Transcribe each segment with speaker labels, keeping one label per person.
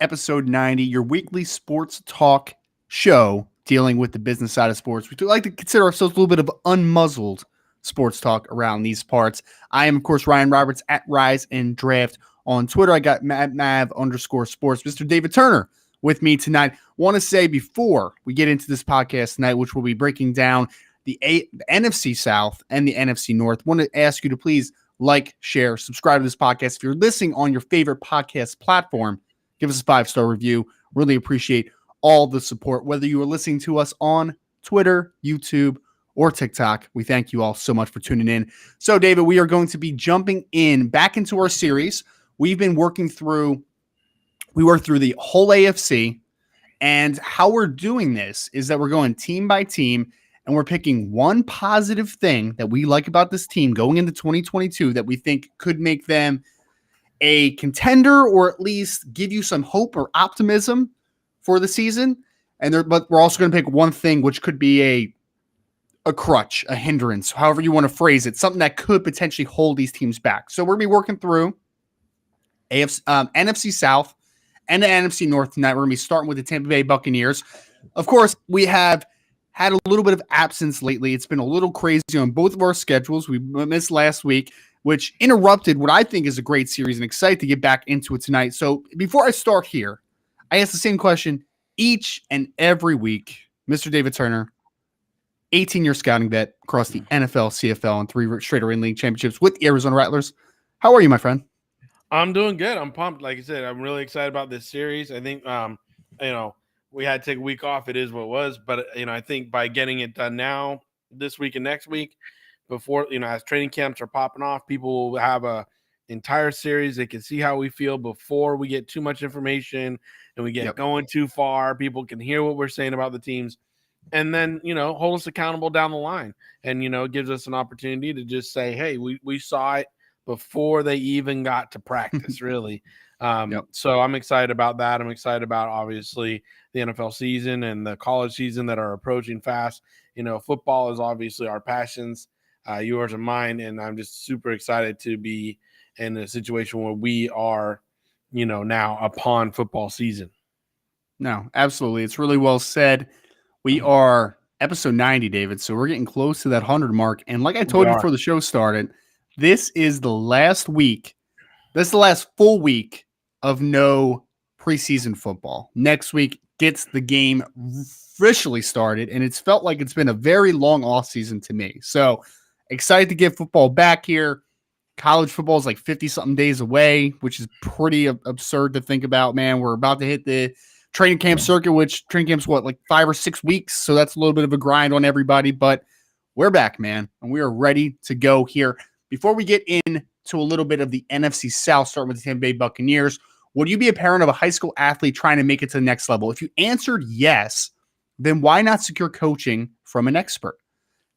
Speaker 1: episode 90, your weekly sports talk show dealing with the business side of sports. We do like to consider ourselves a little bit of unmuzzled sports talk around these parts. I am, of course, Ryan Roberts at Rise and Draft on Twitter. I got Mav_sports. Mr. David Turner with me tonight. Want to say before we get into this podcast tonight, which will be breaking down the NFC South and the NFC North, want to ask you to please like, share, subscribe to this podcast. If you're listening on your favorite podcast platform, give us a 5-star review. Really appreciate all the support, whether you are listening to us on Twitter, YouTube, or TikTok. We thank you all so much for tuning in. So, David, we are going to be jumping back into our series. We've been working through the whole AFC, and how we're doing this is that we're going team by team, and we're picking one positive thing that we like about this team going into 2022 that we think could make them a contender, or at least give you some hope or optimism for the season. But we're also going to pick one thing which could be a crutch, a hindrance, however you want to phrase it, something that could potentially hold these teams back. So we're going to be working through NFC South and the NFC North tonight. We're going to be starting with the Tampa Bay Buccaneers. Of course, we have had a little bit of absence lately. It's been a little crazy on both of our schedules. We missed last week, which interrupted what I think is a great series, and excited to get back into it tonight. So before I start here, I ask the same question each and every week. Mr. David Turner, 18-year scouting vet across the NFL, CFL, and 3 straight arena league championships with the Arizona Rattlers. How are you, my friend?
Speaker 2: I'm doing good. I'm pumped. Like I said, I'm really excited about this series. I think, we had to take a week off. It is what it was. But, I think by getting it done now, this week and next week, before, as training camps are popping off, people will have a entire series. They can see how we feel before we get too much information and we get going too far. People can hear what we're saying about the teams, and then, hold us accountable down the line. And, it gives us an opportunity to just say, hey, we saw it before they even got to practice, really. So I'm excited about that. I'm excited about, obviously, the NFL season and the college season that are approaching fast. Football is obviously our passions, yours and mine, and I'm just super excited to be in a situation where we are, now upon football season.
Speaker 1: No, absolutely. It's really well said. We are episode 90, David, so we're getting close to that 100 mark. And like I told you before the show started, this is the last week. This is the last full week of no preseason football. Next week gets the game officially started, and it's felt like it's been a very long offseason to me. So excited to get football back here. College football is like 50-something days away, which is pretty absurd to think about, man. We're about to hit the training camp circuit, which training camp's like 5 or 6 weeks. So that's a little bit of a grind on everybody, but we're back, man. And we are ready to go here. Before we get into a little bit of the NFC South, starting with the Tampa Bay Buccaneers, would you be a parent of a high school athlete trying to make it to the next level? If you answered yes, then why not secure coaching from an expert?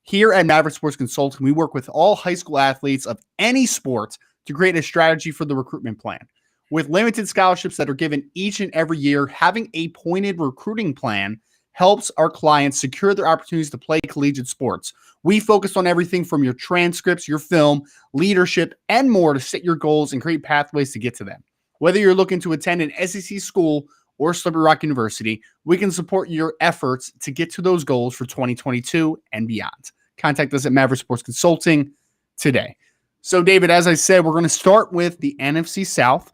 Speaker 1: Here at Maverick Sports Consulting, we work with all high school athletes of any sport to create a strategy for the recruitment plan. With limited scholarships that are given each and every year, having a pointed recruiting plan helps our clients secure their opportunities to play collegiate sports. We focus on everything from your transcripts, your film, leadership, and more to set your goals and create pathways to get to them. Whether you're looking to attend an SEC school or Slippery Rock University, we can support your efforts to get to those goals for 2022 and beyond. Contact us at Maverick Sports Consulting today. So, David, as I said, we're going to start with the NFC South.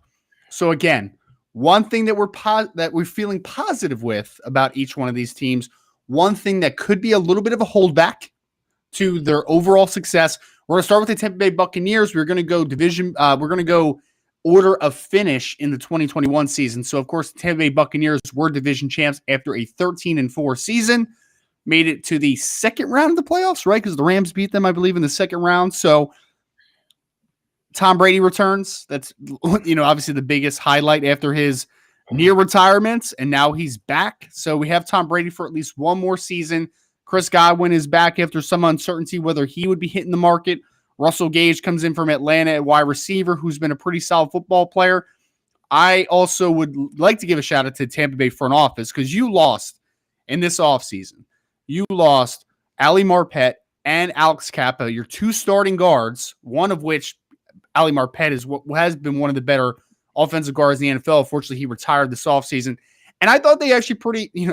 Speaker 1: So, again, one thing that we're feeling positive with about each one of these teams, one thing that could be a little bit of a holdback to their overall success. We're going to start with the Tampa Bay Buccaneers. We're going to go we're going to go order of finish in the 2021 season. So, of course, the Tampa Bay Buccaneers were division champs after a 13-4 season. Made it to the second round of the playoffs, right? Because the Rams beat them, I believe, in the second round. So Tom Brady returns. That's, obviously the biggest highlight after his near retirement, and now he's back. So we have Tom Brady for at least one more season. Chris Godwin is back after some uncertainty whether he would be hitting the market. Russell Gage comes in from Atlanta at wide receiver, who's been a pretty solid football player. I also would like to give a shout out to Tampa Bay front office, because you lost in this offseason. You lost Ali Marpet and Alex Kappa, your 2 starting guards, one of which, Ali Marpet, has been one of the better offensive guards in the NFL. Unfortunately, he retired this offseason. And I thought they actually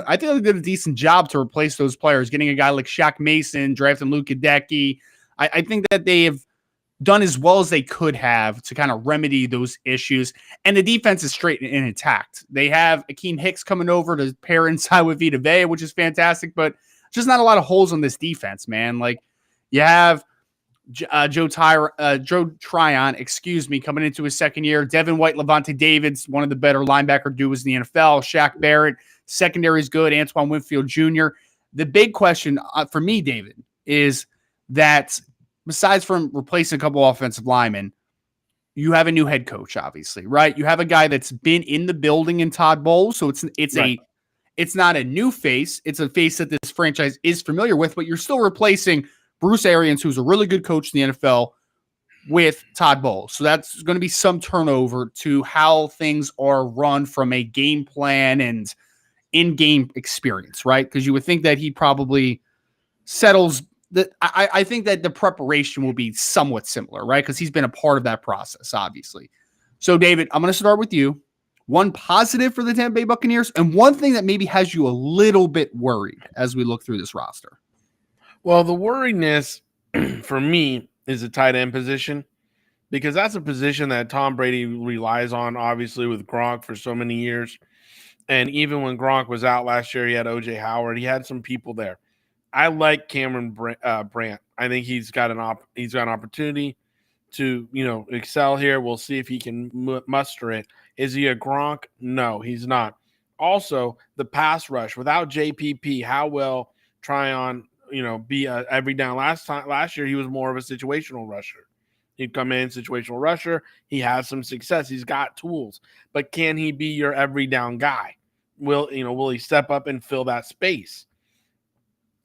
Speaker 1: I think they did a decent job to replace those players, getting a guy like Shaq Mason, drafting Luke Hideki. I think that they have done as well as they could have to kind of remedy those issues. And the defense is straight and intact. They have Akeem Hicks coming over to pair inside with Vita Vea, which is fantastic, but just not a lot of holes on this defense, man. Like you have Joe Tryon, coming into his second year. Devin White, Levante Davids, one of the better linebacker duos in the NFL. Shaq Barrett, secondary is good. Antoine Winfield Jr. The big question for me, David, is that besides from replacing a couple offensive linemen, you have a new head coach, obviously, right? You have a guy that's been in the building in Todd Bowles, so it's not a new face. It's a face that this franchise is familiar with, but you're still replacing Bruce Arians, who's a really good coach in the NFL, with Todd Bowles. So that's going to be some turnover to how things are run from a game plan and in-game experience, right? Because you would think that he probably settles that. I think that the preparation will be somewhat similar, right? Because he's been a part of that process, obviously. So, David, I'm going to start with you. One positive for the Tampa Bay Buccaneers, and one thing that maybe has you a little bit worried as we look through this roster.
Speaker 2: Well, the worriness for me is the tight end position, because that's a position that Tom Brady relies on, obviously, with Gronk for so many years. And even when Gronk was out last year, he had O.J. Howard. He had some people there. I like Cameron Brant. I think he's got an opportunity to, excel here. We'll see if he can muster it. Is he a Gronk? No, he's not. Also, the pass rush without JPP, how will Tryon, be every down? Last year, he was more of a situational rusher. He'd come in, situational rusher. He has some success. He's got tools, but can he be your every down guy? Will he step up and fill that space?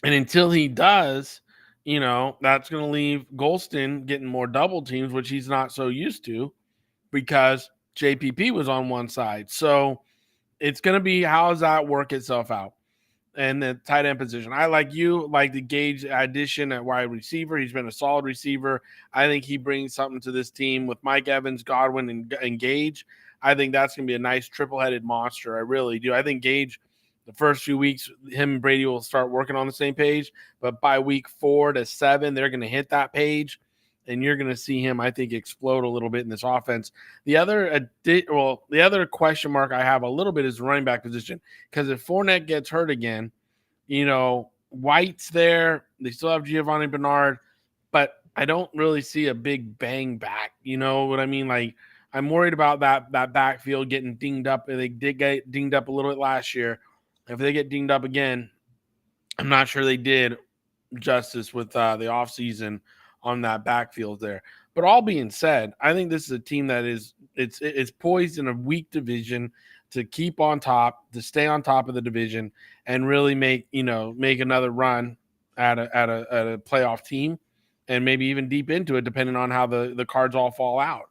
Speaker 2: And until he does, that's going to leave Golston getting more double teams, which he's not so used to because JPP was on one side. So it's going to be, how does that work itself out? And the tight end position, I like the Gage addition at wide receiver. He's been a solid receiver. I think he brings something to this team with Mike Evans, Godwin, and Gage. I think that's going to be a nice triple-headed monster. I really do. I think Gage, the first few weeks, him and Brady will start working on the same page. But by week 4 to 7, they're going to hit that page. And you're going to see him, I think, explode a little bit in this offense. The other question mark I have a little bit is the running back position. Because if Fournette gets hurt again, White's there. They still have Giovanni Bernard. But I don't really see a big bang back. You know what I mean? Like, I'm worried about that backfield getting dinged up. And they did get dinged up a little bit last year. If they get dinged up again, I'm not sure they did justice with the offseason on that backfield there. But all being said, I think this is a team that is poised in a weak division to keep on top, to stay on top of the division, and really make another run at a playoff team, and maybe even deep into it, depending on how the cards all fall out.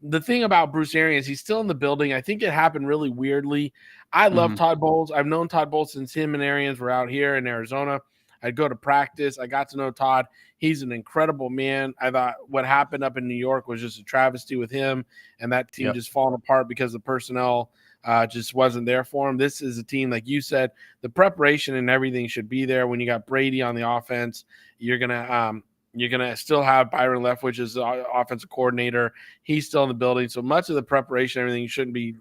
Speaker 2: The thing about Bruce Arians, he's still in the building. I think it happened really weirdly. I love Todd Bowles. I've known Todd Bowles since him and Arians were out here in Arizona. I'd go to practice. I got to know Todd. He's an incredible man. I thought what happened up in New York was just a travesty with him and that team just falling apart because the personnel just wasn't there for him. This is a team, like you said, the preparation and everything should be there. When you got Brady on the offense, you're gonna still have Byron Leftwich as the offensive coordinator. He's still in the building, so much of the preparation, everything shouldn't be,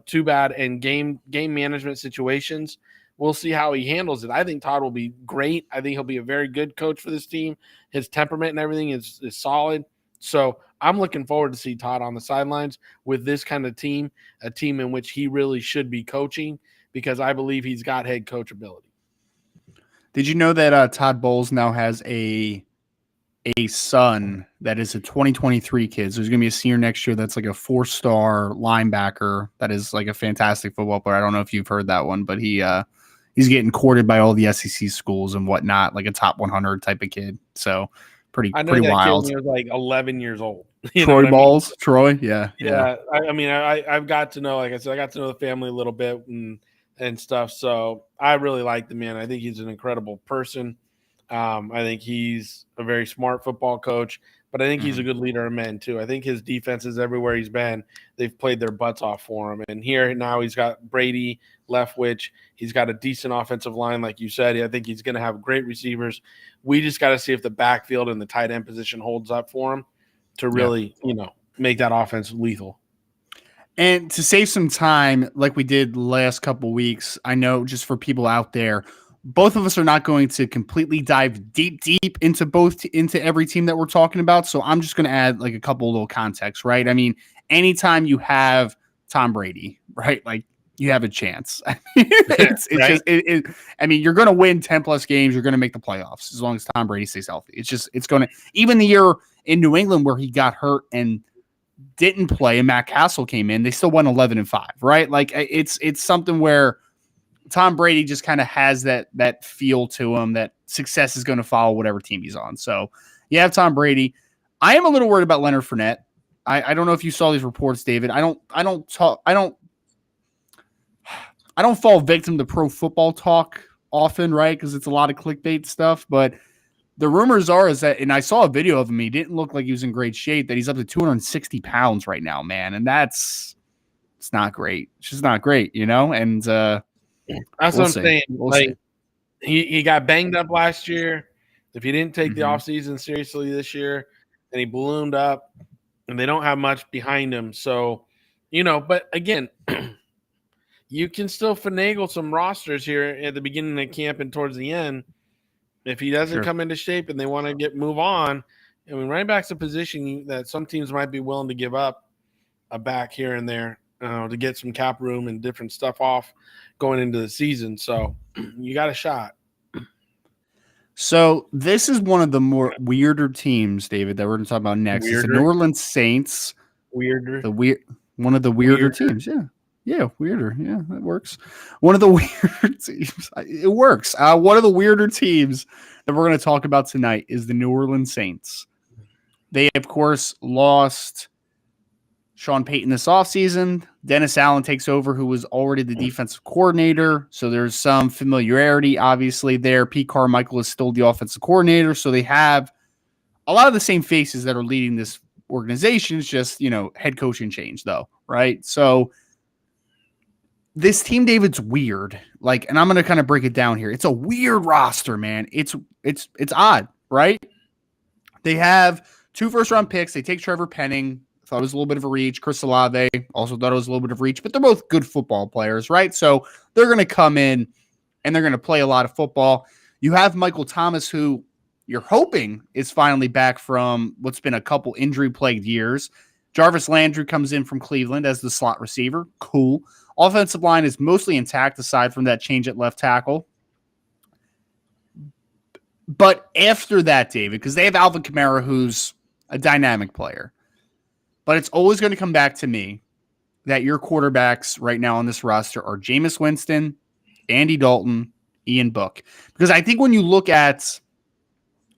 Speaker 2: too bad. And game management situations, we'll see how he handles it. I think Todd will be great. I think he'll be a very good coach for this team. His temperament and everything is solid. So I'm looking forward to see Todd on the sidelines with this kind of team, a team in which he really should be coaching, because I believe he's got head coach ability.
Speaker 1: Did you know that Todd Bowles now has a son that is a 2023 kid? So he's going to be a senior next year. That's like a 4-star linebacker. That is like a fantastic football player. I don't know if you've heard that one, but he's getting courted by all the SEC schools and whatnot, like a top 100 type of kid. So pretty wild. Kid when
Speaker 2: he was like 11 years old.
Speaker 1: Troy Balls, I mean? Troy, yeah.
Speaker 2: I've got to know, like I said, I got to know the family a little bit and stuff. So I really like the man. I think he's an incredible person. I think he's a very smart football coach, but I think he's a good leader of men too. I think his defenses everywhere he's been, they've played their butts off for him. And here now he's got Brady, Leftwich. He's got a decent offensive line, like you said. I think he's going to have great receivers. We just got to see if the backfield and the tight end position holds up for him to really, make that offense lethal.
Speaker 1: And to save some time, like we did the last couple weeks, I know just for people out there, both of us are not going to completely dive deep into every team that we're talking about. So I'm just going to add like a couple little context, right? I mean, anytime you have Tom Brady, right? Like you have a chance. It's right? I mean, you're going to win 10 plus games. You're going to make the playoffs as long as Tom Brady stays healthy. It's going to, even the year in New England where he got hurt and didn't play and Matt Castle came in, they still won 11-5, right? Like it's something where Tom Brady just kind of has that feel to him that success is going to follow whatever team he's on. So you have Tom Brady. I am a little worried about Leonard Fournette. I don't know if you saw these reports, David. I don't fall victim to pro football talk often, right? Because it's a lot of clickbait stuff. But the rumors are that, and I saw a video of him. He didn't look like he was in great shape. That he's up to 260 pounds right now, man, and it's not great. It's just not great, And
Speaker 2: that's what I'm saying. He got banged up last year. If he didn't take the offseason seriously this year, then he ballooned up, and they don't have much behind him. So, but again, you can still finagle some rosters here at the beginning of camp and towards the end. If he doesn't come into shape and they want to move on, I mean, running back's a position that some teams might be willing to give up a back here and there to get some cap room and different stuff off going into the season. So you got a shot.
Speaker 1: So this is one of the more weirder teams, David, that we're going to talk about next. It's the New Orleans Saints. One of the weirder teams. Yeah. Yeah, weirder. Yeah, that works. One of the weirder teams. It works. One of the weirder teams that we're going to talk about tonight is the New Orleans Saints. They, of course, lost Sean Payton this offseason. Dennis Allen takes over, who was already the defensive coordinator. So there's some familiarity, obviously, there. Pete Carmichael is still the offensive coordinator. So they have a lot of the same faces that are leading this organization. It's just, head coaching change, though, right? So this team, David's weird. And I'm going to kind of break it down here. It's a weird roster, man. It's odd, right? They have 2 first-round picks. They take Trevor Penning. Thought it was a little bit of a reach. Chris Olave also thought it was a little bit of reach, but they're both good football players, right? So they're going to come in and they're going to play a lot of football. You have Michael Thomas, who you're hoping is finally back from what's been a couple injury-plagued years. Jarvis Landry comes in from Cleveland as the slot receiver. Cool. Offensive line is mostly intact aside from that change at left tackle. But after that, David, because they have Alvin Kamara, who's a dynamic player, but it's always going to come back to me that your quarterbacks right now on this roster are Jameis Winston, Andy Dalton, Ian Book. Because I think when you look at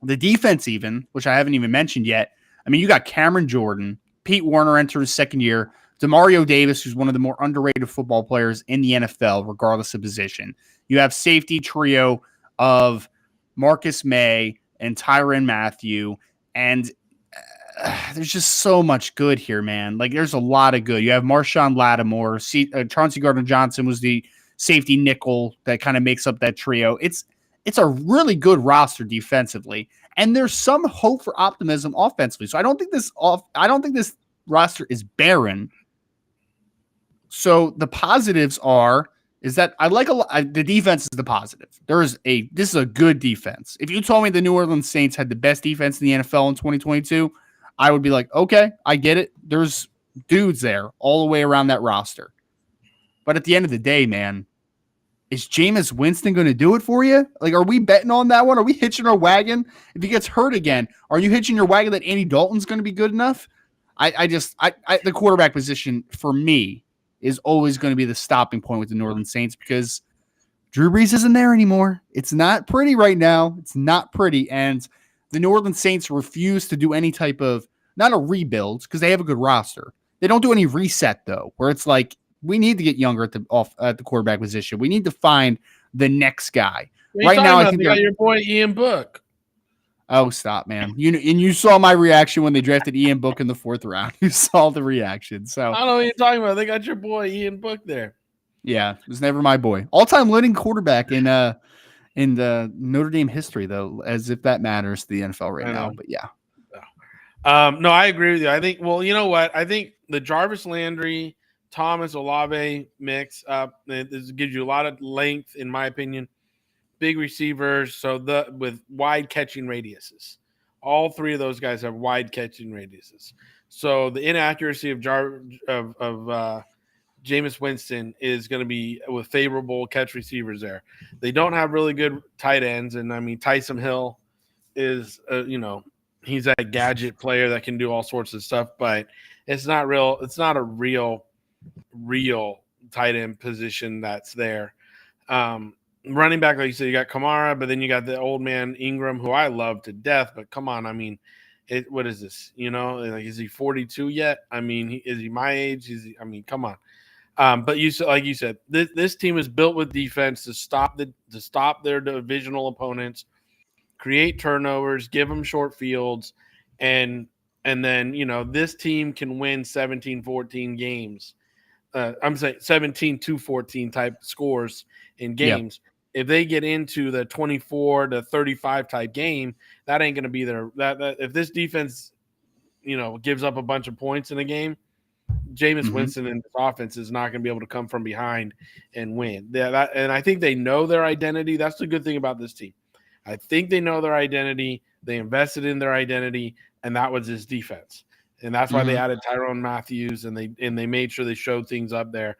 Speaker 1: the defense even, which I haven't even mentioned yet, I mean, you got Cameron Jordan, Pete Werner entered his second year, Demario Davis, who's one of the more underrated football players in the NFL, regardless of position. You have safety trio of Marcus May and Tyrann Mathieu, and there's just so much good here, man. There's a lot of good. You have Marshawn Lattimore. Chauncey Gardner-Johnson was the safety nickel that kind of makes up that trio. It's a really good roster defensively, and there's some hope for optimism offensively. So I don't think this roster is barren. So the positives is that I like the defense is the positive. This is a good defense. If you told me the New Orleans Saints had the best defense in the NFL in 2022, I would be like, okay, I get it. There's dudes there all the way around that roster. But at the end of the day, man, is Jameis Winston going to do it for you? Are we betting on that one? Are we hitching our wagon? If he gets hurt again, are you hitching your wagon that Andy Dalton's going to be good enough? The quarterback position for me is always going to be the stopping point with the New Orleans Saints because Drew Brees isn't there anymore. It's not pretty right now. It's not pretty. And the New Orleans Saints refuse to do any type of, not a rebuild, because they have a good roster. They don't do any reset, though, where it's like, we need to get younger at the quarterback position. We need to find the next guy.
Speaker 2: Right now, I think you got your boy Ian Book.
Speaker 1: Oh, stop, man. You saw my reaction when they drafted Ian Book in the 4th round. You saw the reaction. So
Speaker 2: I don't know what you're talking about. They got your boy Ian Book there.
Speaker 1: yeah, it was never my boy. All-time leading quarterback in the Notre Dame history, though, as if that matters to the NFL right now. But yeah.
Speaker 2: No, I agree with you. I think, well, you know what? I think the Jarvis Landry, Thomas Olave mix up, this gives you a lot of length, in my opinion. Big receivers, so with wide catching radiuses. All three of those guys have wide catching radiuses. So the inaccuracy of Jameis Winston is going to be with favorable catch receivers there. They don't have really good tight ends, and I mean Taysom Hill is he's a gadget player that can do all sorts of stuff, but it's not real. It's not a real tight end position that's there. Running back, like you said, you got Kamara, but then you got the old man Ingram, who I love to death. But come on, I mean, what is this? Like, is he 42 yet? I mean, is he my age? Come on. But like you said, this team is built with defense to stop their divisional opponents, create turnovers, give them short fields, and then this team can win 17-14 games. I'm saying 17-14 type scores in games. Yeah. If they get into the 24-35 type game, that ain't going to be there. That if this defense, gives up a bunch of points in a game, Jameis Winston and his offense is not going to be able to come from behind and win. And I think they know their identity. That's the good thing about this team. I think they know their identity. They invested in their identity, and that was his defense. And that's why they added Tyrann Mathieu, and they made sure they showed things up there,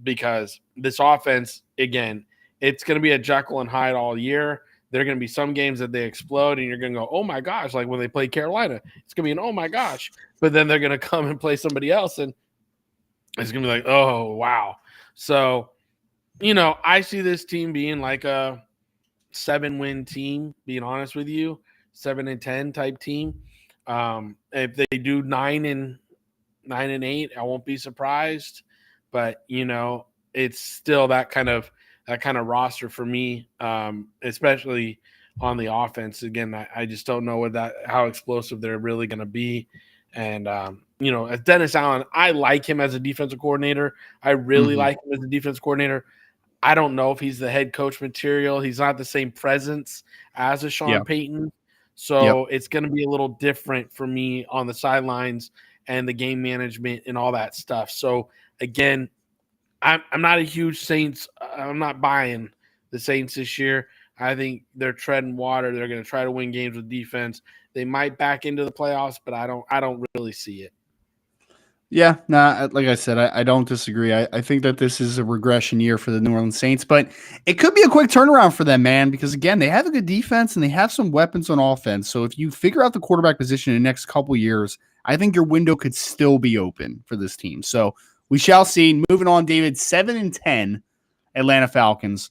Speaker 2: because this offense, again, it's going to be a Jekyll and Hyde all year. There are going to be some games that they explode, and you're going to go, oh, my gosh, like when they play Carolina. It's going to be an oh, my gosh. But then they're going to come and play somebody else, and it's going to be like, oh, wow. So, I see this team being like a 7-win team, being honest with you, 7-10 type team. If they do 9-8, I won't be surprised. But it's still that kind of roster for me, especially on the offense. Again, I just don't know how explosive they're really going to be. And as Dennis Allen, I like him as a defensive coordinator. I really like him as a defense coordinator. I don't know if he's the head coach material. He's not the same presence as a Sean Payton. So it's going to be a little different for me on the sidelines and the game management and all that stuff. So, again, I'm not a huge Saints. I'm not buying the Saints this year. I think they're treading water. They're going to try to win games with defense. They might back into the playoffs, but I don't really see it.
Speaker 1: Yeah, like I said, I don't disagree. I think that this is a regression year for the New Orleans Saints, but it could be a quick turnaround for them, man, because, again, they have a good defense and they have some weapons on offense. So if you figure out the quarterback position in the next couple years, I think your window could still be open for this team. So we shall see. Moving on, David, 7-10 Atlanta Falcons.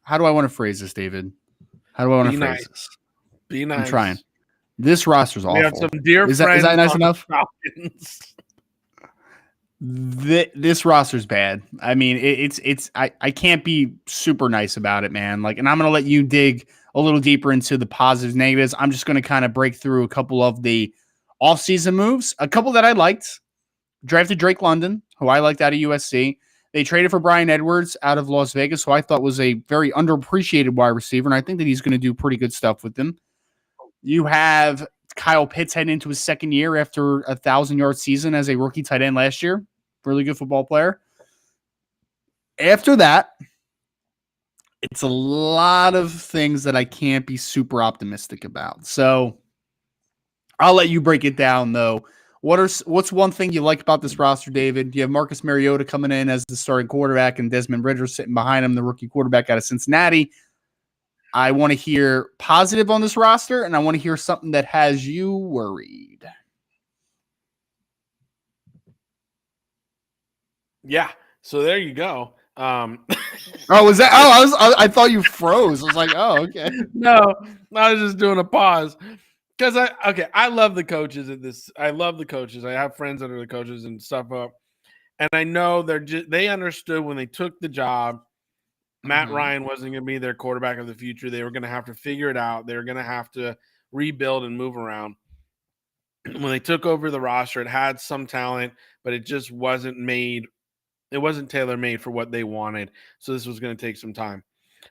Speaker 1: How do I want to phrase this, David? How do I want to phrase this?
Speaker 2: Be nice.
Speaker 1: I'm trying. This roster's awful.
Speaker 2: We have some dear
Speaker 1: is
Speaker 2: friends.
Speaker 1: That nice enough?
Speaker 2: Falcons.
Speaker 1: This roster's bad. I mean, I can't be super nice about it, man. Like, and I'm going to let you dig a little deeper into the positives, negatives. I'm just going to kind of break through a couple of the offseason moves. A couple that I liked. Drafted Drake London, who I liked out of USC. They traded for Bryan Edwards out of Las Vegas, who I thought was a very underappreciated wide receiver, and I think that he's going to do pretty good stuff with them. You have Kyle Pitts heading into his second year after a 1,000-yard season as a rookie tight end last year. Really good football player. After that, it's a lot of things that I can't be super optimistic about. So I'll let you break it down, though. What's one thing you like about this roster, David? You have Marcus Mariota coming in as the starting quarterback and Desmond Ridder sitting behind him, the rookie quarterback out of Cincinnati. I want to hear positive on this roster, and I want to hear something that has you worried.
Speaker 2: Yeah. So there you go.
Speaker 1: Was that? I thought you froze. I was like, oh, okay.
Speaker 2: No, I was just doing a pause because I love the coaches at this. I love the coaches. I have friends that are the coaches and stuff up, and I know they understood when they took the job Matt Ryan wasn't going to be their quarterback of the future. They were going to have to figure it out. They were going to have to rebuild and move around. When they took over the roster, it had some talent, but it just wasn't made. It wasn't tailor-made for what they wanted. So this was going to take some time.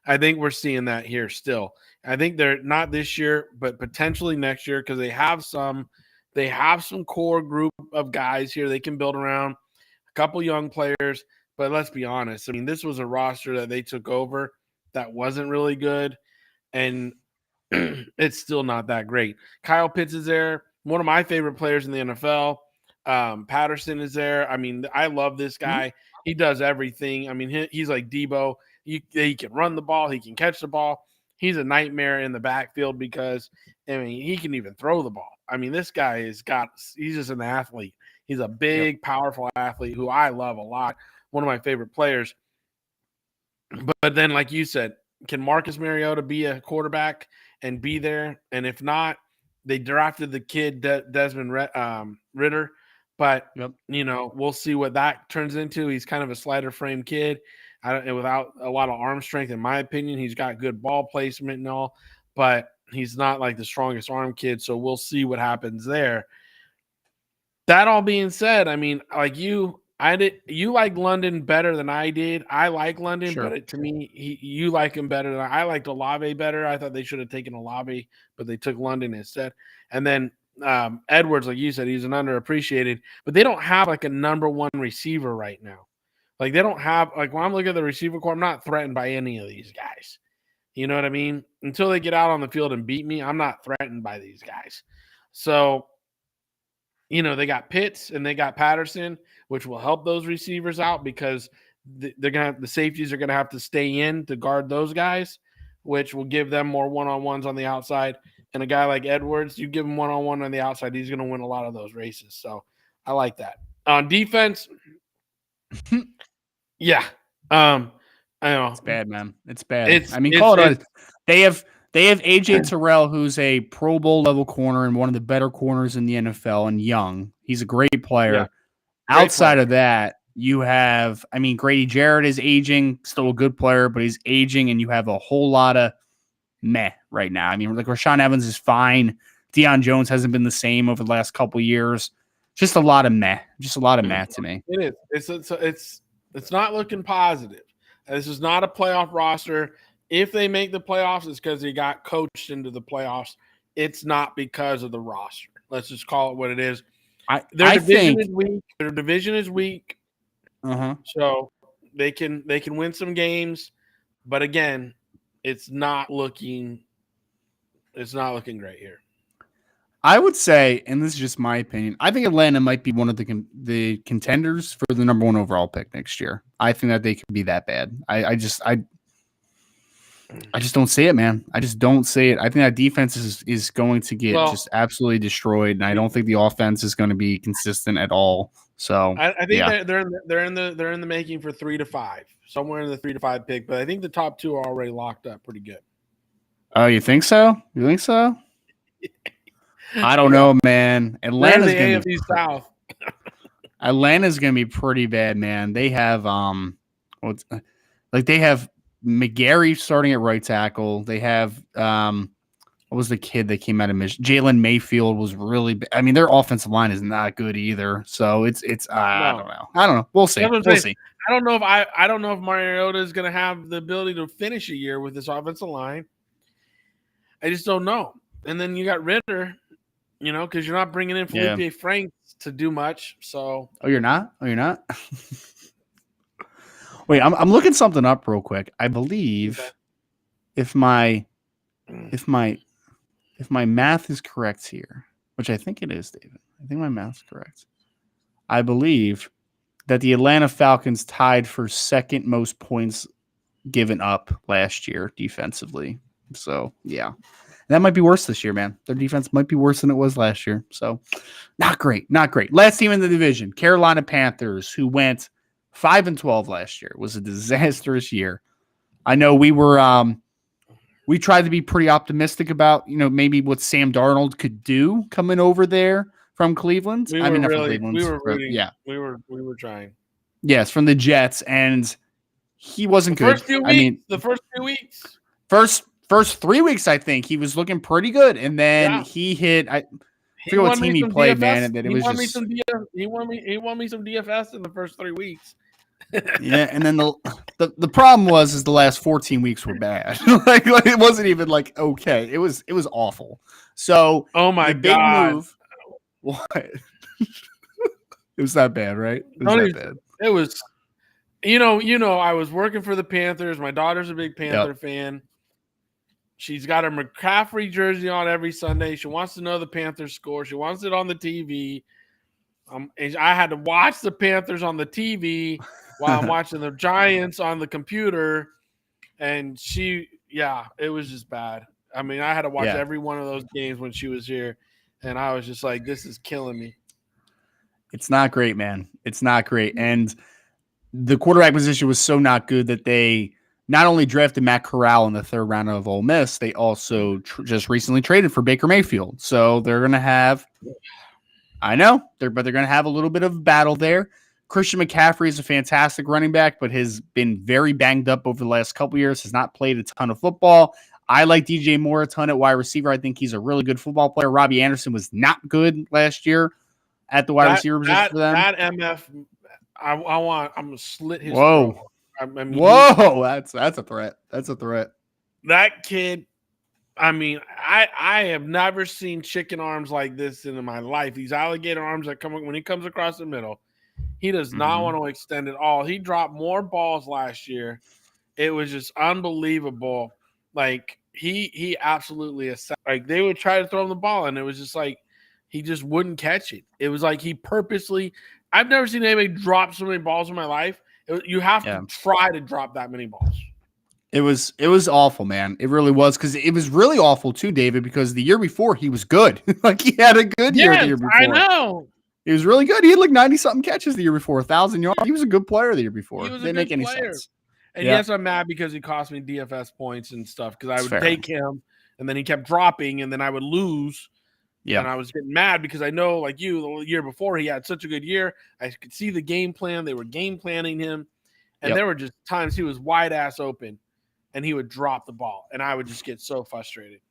Speaker 2: I think we're seeing that here still. I think they're not this year, but potentially next year because they have some core group of guys here they can build around, a couple young players. But let's be honest. I mean, this was a roster that they took over that wasn't really good, and it's still not that great. Kyle Pitts is there, one of my favorite players in the NFL. Patterson is there. I mean, I love this guy. Mm-hmm. He does everything. I mean, he's like Debo. He can run the ball. He can catch the ball. He's a nightmare in the backfield because, I mean, he can even throw the ball. I mean, this guy he's just an athlete. He's a big, powerful athlete who I love a lot. One of my favorite players. But then, like you said, can Marcus Mariota be a quarterback and be there? And if not, they drafted the kid Desmond Ritter. But, we'll see what that turns into. He's kind of a slider frame kid. Without a lot of arm strength, in my opinion. He's got good ball placement and all, but he's not like the strongest arm kid. So we'll see what happens there. That all being said, I mean, like you like London better than I did. I like London, sure. But to me, you like him better than I liked Olave better. I thought they should have taken Olave, but they took London instead. And then Edwards, like you said, he's an underappreciated, but they don't have like a number one receiver right now. Like they don't have when I'm looking at the receiver corps, I'm not threatened by any of these guys. You know what I mean? Until they get out on the field and beat me, I'm not threatened by these guys. So, they got Pitts and they got Patterson, which will help those receivers out because the safeties are gonna have to stay in to guard those guys, which will give them more one-on-ones on the outside. And a guy like Edwards, you give him one-on-one on the outside, he's gonna win a lot of those races. So I like that. On defense. Yeah. I know.
Speaker 1: It's bad, man. It's bad. They have AJ Terrell, who's a Pro Bowl level corner and one of the better corners in the NFL, and young. He's a great player. Yeah. Outside of that, you have, Grady Jarrett is aging, still a good player, but he's aging, and you have a whole lot of meh right now. Like Rashaan Evans is fine. Deion Jones hasn't been the same over the last couple of years. Just a lot of meh. Just a lot of meh to me.
Speaker 2: It is. It's not looking positive. This is not a playoff roster. If they make the playoffs, it's because they got coached into the playoffs. It's not because of the roster. Let's just call it what it is. Their division is weak. So they can win some games, but again, it's not looking great here.
Speaker 1: I would say, and this is just my opinion, I think Atlanta might be one of the contenders for the number one overall pick next year. I think that they could be that bad. I just don't see it, man. I just don't see it. I think that defense is going to get just absolutely destroyed, and I don't think the offense is going to be consistent at all. So
Speaker 2: I think they're in the making for 3 to 5, somewhere in the 3 to 5 pick. But I think the top two are already locked up pretty good.
Speaker 1: Oh, you think so? You think so? I don't know, man. Atlanta's
Speaker 2: the AFC South.
Speaker 1: Atlanta's gonna be pretty bad, man. They have they have McGarry starting at right tackle. They have what was the kid that came out of Michigan? Jalen Mayfield was really bad. Their offensive line is not good either. So it's I don't know. We'll see. We'll see.
Speaker 2: I don't know if Mariota is gonna have the ability to finish a year with this offensive line. I just don't know. And then you got Ritter. Because you're not bringing in Felipe Franks to do much. So,
Speaker 1: you're not. Wait, I'm looking something up real quick. I believe if my math is correct here, which I think it is, David. I think my math's correct. I believe that the Atlanta Falcons tied for second most points given up last year defensively. So, yeah. That might be worse this year, man. Their defense might be worse than it was last year. So, not great. Last team in the division, Carolina Panthers, who went 5-12 last year. It was a disastrous year. I know we tried to be pretty optimistic about, maybe what Sam Darnold could do coming over there from Cleveland.
Speaker 2: We were trying.
Speaker 1: Yes, from the Jets, and he wasn't
Speaker 2: The
Speaker 1: good.
Speaker 2: first few weeks,
Speaker 1: I mean,
Speaker 2: the first 2 weeks.
Speaker 1: First 3 weeks, I think he was looking pretty good, and then he hit. I
Speaker 2: He
Speaker 1: forget what
Speaker 2: won me
Speaker 1: team he
Speaker 2: some
Speaker 1: played,
Speaker 2: DFS.
Speaker 1: man, and then it
Speaker 2: He
Speaker 1: was
Speaker 2: won me
Speaker 1: just
Speaker 2: some DFS. He won me some DFS in the first 3 weeks.
Speaker 1: yeah. And then the problem was the last 14 weeks were bad. like it wasn't even like okay. It was awful. So
Speaker 2: Oh my
Speaker 1: the big
Speaker 2: God.
Speaker 1: move. What? It was that bad, right? It was
Speaker 2: Don't
Speaker 1: that
Speaker 2: even-
Speaker 1: bad.
Speaker 2: It was, you know, I was working for the Panthers. My daughter's a big Panther fan. She's got her McCaffrey jersey on every Sunday. She wants to know the Panthers score. She wants it on the TV. And I had to watch the Panthers on the TV while I'm watching the Giants on the computer. And it was just bad. I mean, I had to watch every one of those games when she was here. And I was just like, this is killing me.
Speaker 1: It's not great, man. It's not great. And the quarterback position was so not good that they not only drafted Matt Corral in the third round of Ole Miss, they also just recently traded for Baker Mayfield. So they're going to have, I know, but they're going to have a little bit of battle there. Christian McCaffrey is a fantastic running back, but has been very banged up over the last couple years, has not played a ton of football. I like DJ Moore a ton at wide receiver. I think he's a really good football player. Robbie Anderson was not good last year at the wide receiver position for them.
Speaker 2: That MF, I'm gonna slit his
Speaker 1: throat.
Speaker 2: I mean,
Speaker 1: whoa, that's a threat. That's a threat.
Speaker 2: That kid. I mean, I have never seen chicken arms like this in my life. These alligator arms that come when he comes across the middle. He does not want to extend it all. He dropped more balls last year. It was just unbelievable. Like he absolutely like they would try to throw him the ball, and it was just like he just wouldn't catch it. It was like he purposely. I've never seen anybody drop so many balls in my life. You have to try to drop that many balls.
Speaker 1: It was awful, man. It really was, because it was really awful too, David, because the year before he was good. Like he had a good year the year before.
Speaker 2: I know.
Speaker 1: He was really good. He had like 90-something catches the year before, 1,000 yards. He was a good player the year before. Didn't make any sense.
Speaker 2: And yes, I'm mad because he cost me DFS points and stuff, because I would take him and then he kept dropping and then I would lose. Yeah. And I was getting mad because I know, like you, the year before he had such a good year. I could see the game plan. They were game planning him. And there were just times he was wide ass open and he would drop the ball. And I would just get so frustrated.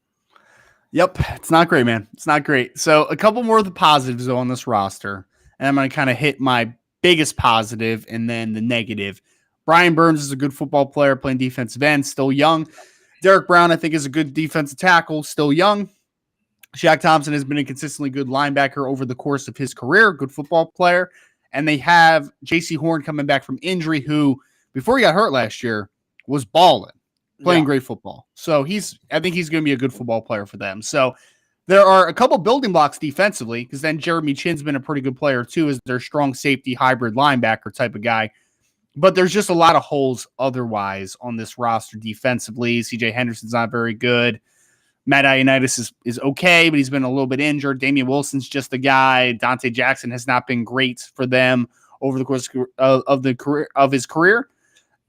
Speaker 1: Yep. It's not great, man. It's not great. So a couple more of the positives on this roster. And I'm going to kind of hit my biggest positive and then the negative. Brian Burns is a good football player playing defensive end, still young. Derek Brown, I think, is a good defensive tackle, still young. Shaq Thompson has been a consistently good linebacker over the course of his career, good football player. And they have J.C. Horn coming back from injury, who, before he got hurt last year, was balling, playing great football. So I think he's going to be a good football player for them. So there are a couple building blocks defensively, because then Jeremy Chinn's been a pretty good player too, as their strong safety hybrid linebacker type of guy. But there's just a lot of holes otherwise on this roster defensively. CJ Henderson's not very good. Matt Ioannidis is okay, but he's been a little bit injured. Damian Wilson's just a guy. Dante Jackson has not been great for them over the course of his career.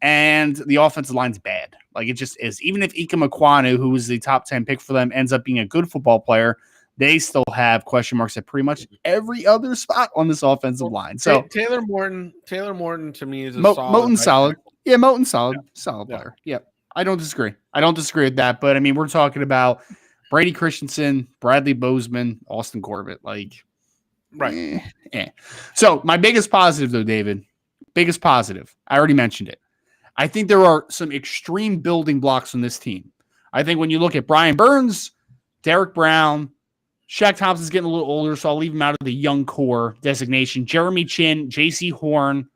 Speaker 1: And the offensive line's bad. Like it just is. Even if Ike Ekwonu, who was the top 10 pick for them, ends up being a good football player, they still have question marks at pretty much every other spot on this offensive line. So
Speaker 2: Taylor Morton to me is a
Speaker 1: solid. Yeah, Moton's solid player. Yep. I don't disagree. With that. But I mean, we're talking about Brady Christensen, Bradley Bozeman, Austin Corbett. Like,
Speaker 2: right.
Speaker 1: So my biggest positive, though, David, I already mentioned it. I think there are some extreme building blocks on this team. I think when you look at Brian Burns, Derek Brown, Shaq Thompson's getting a little older, so I'll leave him out of the young core designation. Jeremy Chinn, J.C. Horn,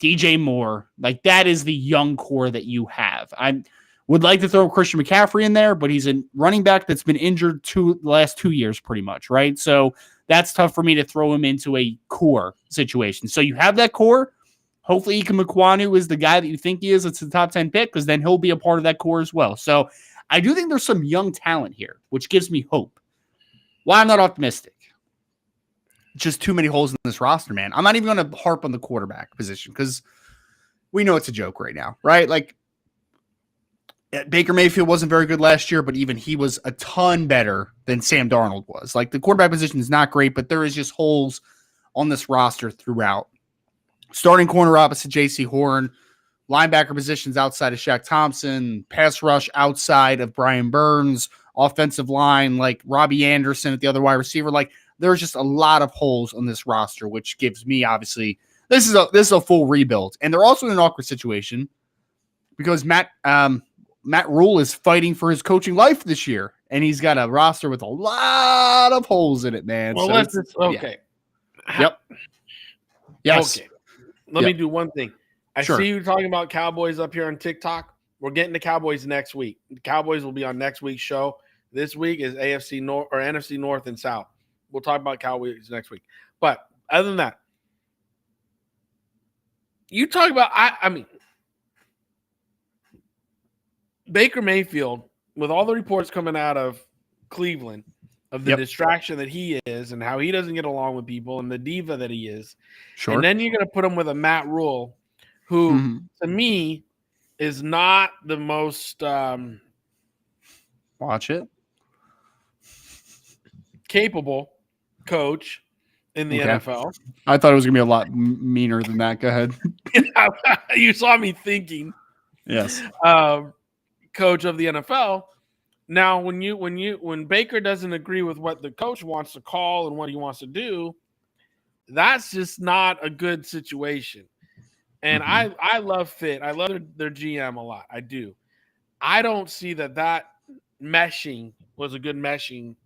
Speaker 1: DJ Moore, like that is the young core that you have. I would like to throw Christian McCaffrey in there, but he's a running back that's been injured the last 2 years pretty much, right? So that's tough for me to throw him into a core situation. So you have that core. Hopefully Ike Ekwonu is the guy that you think he is. It's the top 10 pick, because then he'll be a part of that core as well. So I do think there's some young talent here, which gives me hope. Why I'm not optimistic? Just too many holes in this roster, man. I'm not even going to harp on the quarterback position, because we know it's a joke right now, right? Like Baker Mayfield wasn't very good last year, but even he was a ton better than Sam Darnold was. Like the quarterback position is not great, but there is just holes on this roster throughout. Starting corner opposite J.C. Horn linebacker positions outside of Shaq Thompson, pass rush outside of Brian Burns, offensive line like Robbie Anderson at the other wide receiver. Like there's just a lot of holes on this roster, which gives me obviously this is a full rebuild, and they're also in an awkward situation because Matt Rule is fighting for his coaching life this year, and he's got a roster with a lot of holes in it, man.
Speaker 2: Well,
Speaker 1: so
Speaker 2: okay.
Speaker 1: Yeah. Yep. Yes.
Speaker 2: Okay. Let me do one thing. I
Speaker 1: Sure.
Speaker 2: see you talking about Cowboys up here on TikTok. We're getting to Cowboys next week. The Cowboys will be on next week's show. This week is AFC North or NFC North and South. We'll talk about Cowboys next week. But other than that, you talk about I mean Baker Mayfield, with all the reports coming out of Cleveland of the distraction that he is and how he doesn't get along with people and the diva that he is.
Speaker 1: Sure.
Speaker 2: And then you're going to put him with a Matt Rule, who to me is not the most
Speaker 1: watch it
Speaker 2: capable coach in the NFL.
Speaker 1: I thought it was going to be a lot meaner than that. Go ahead.
Speaker 2: You saw me thinking.
Speaker 1: Yes.
Speaker 2: Coach of the NFL. Now, when Baker doesn't agree with what the coach wants to call and what he wants to do, that's just not a good situation. And I love Fit. I love their GM a lot. I do. I don't see that meshing was a good meshing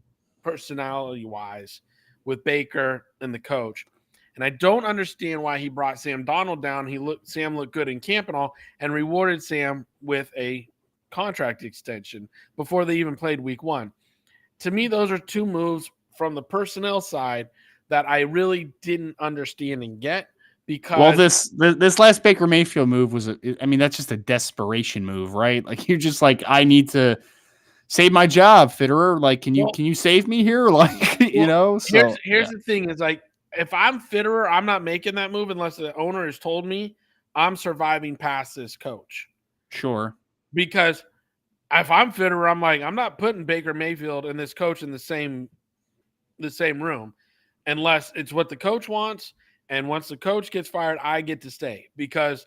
Speaker 2: personality-wise with Baker and the coach. And I don't understand why he brought Sam Darnold down. Sam looked good in camp and all, and rewarded Sam with a contract extension before they even played week 1. To me, those are two moves from the personnel side that I really didn't understand and get, because
Speaker 1: this last Baker Mayfield move was that's just a desperation move, right? Like you're just like, I need to save my job, Fitterer. Like, can you save me here? Like, So,
Speaker 2: here's the thing is, like, if I'm Fitterer, I'm not making that move unless the owner has told me I'm surviving past this coach.
Speaker 1: Sure.
Speaker 2: Because if I'm Fitterer, I'm like, I'm not putting Baker Mayfield and this coach in the same room unless it's what the coach wants. And once the coach gets fired, I get to stay, because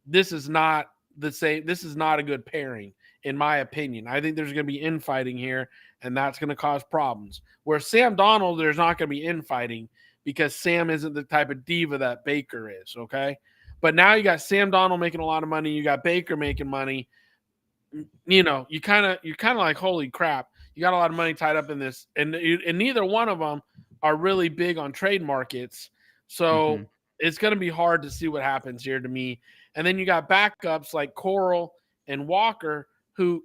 Speaker 2: this is not the same. This is not a good pairing, in my opinion. I think there's going to be infighting here, and that's going to cause problems. Where Sam Darnold, there's not going to be infighting because Sam isn't the type of diva that Baker is. Okay. But now you got Sam Darnold making a lot of money. You got Baker making money. You're kind of like, holy crap, you got a lot of money tied up in this, and neither one of them are really big on trade markets, so it's going to be hard to see what happens here to me. And then you got backups like Corral and Walker, who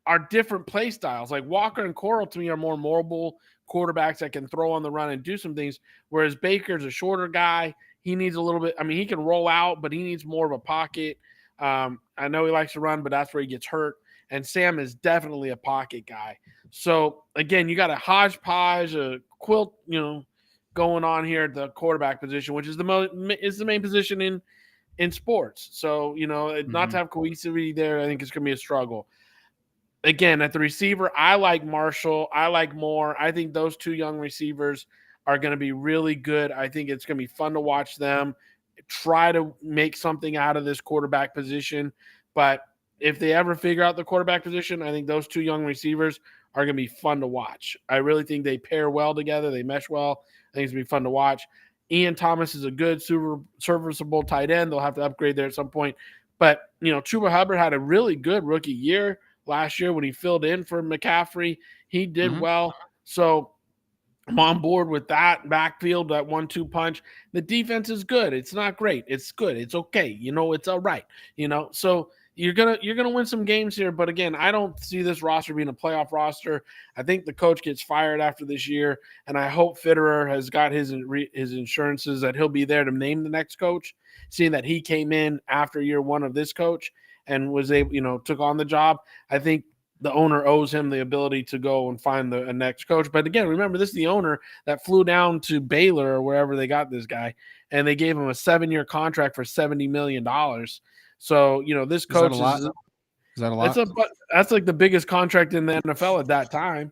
Speaker 2: are different play styles. Like Walker and Corral to me are more mobile quarterbacks that can throw on the run and do some things, whereas Baker's a shorter guy. He needs a little bit. I mean, he can roll out, but he needs more of a pocket. I know he likes to run, but that's where he gets hurt. And Sam is definitely a pocket guy. So again, you got a hodgepodge, a quilt, going on here at the quarterback position, which is the main position in sports. So, not to have cohesivity there, I think it's going to be a struggle. Again, at the receiver, I like Marshall. I like Moore. I think those two young receivers are going to be really good. I think it's going to be fun to watch them try to make something out of this quarterback position. But if they ever figure out the quarterback position, I think those two young receivers are going to be fun to watch. I really think they pair well together. They mesh well. I think it's going to be fun to watch. Ian Thomas is a good, serviceable tight end. They'll have to upgrade there at some point. But, Chuba Hubbard had a really good rookie year last year when he filled in for McCaffrey. He did well. So I'm on board with that backfield, that 1-2 punch. The defense is good. It's not great. It's good. It's okay. It's all right. So you're gonna win some games here. But again, I don't see this roster being a playoff roster. I think the coach gets fired after this year, and I hope Fitterer has got his insurances that he'll be there to name the next coach, seeing that he came in after year 1 of this coach and was able, took on the job. I think the owner owes him the ability to go and find a next coach. But again, remember, this is the owner that flew down to Baylor or wherever they got this guy, and they gave him a 7-year contract for $70 million. So, this coach
Speaker 1: is that a lot?
Speaker 2: That's like the biggest contract in the NFL at that time.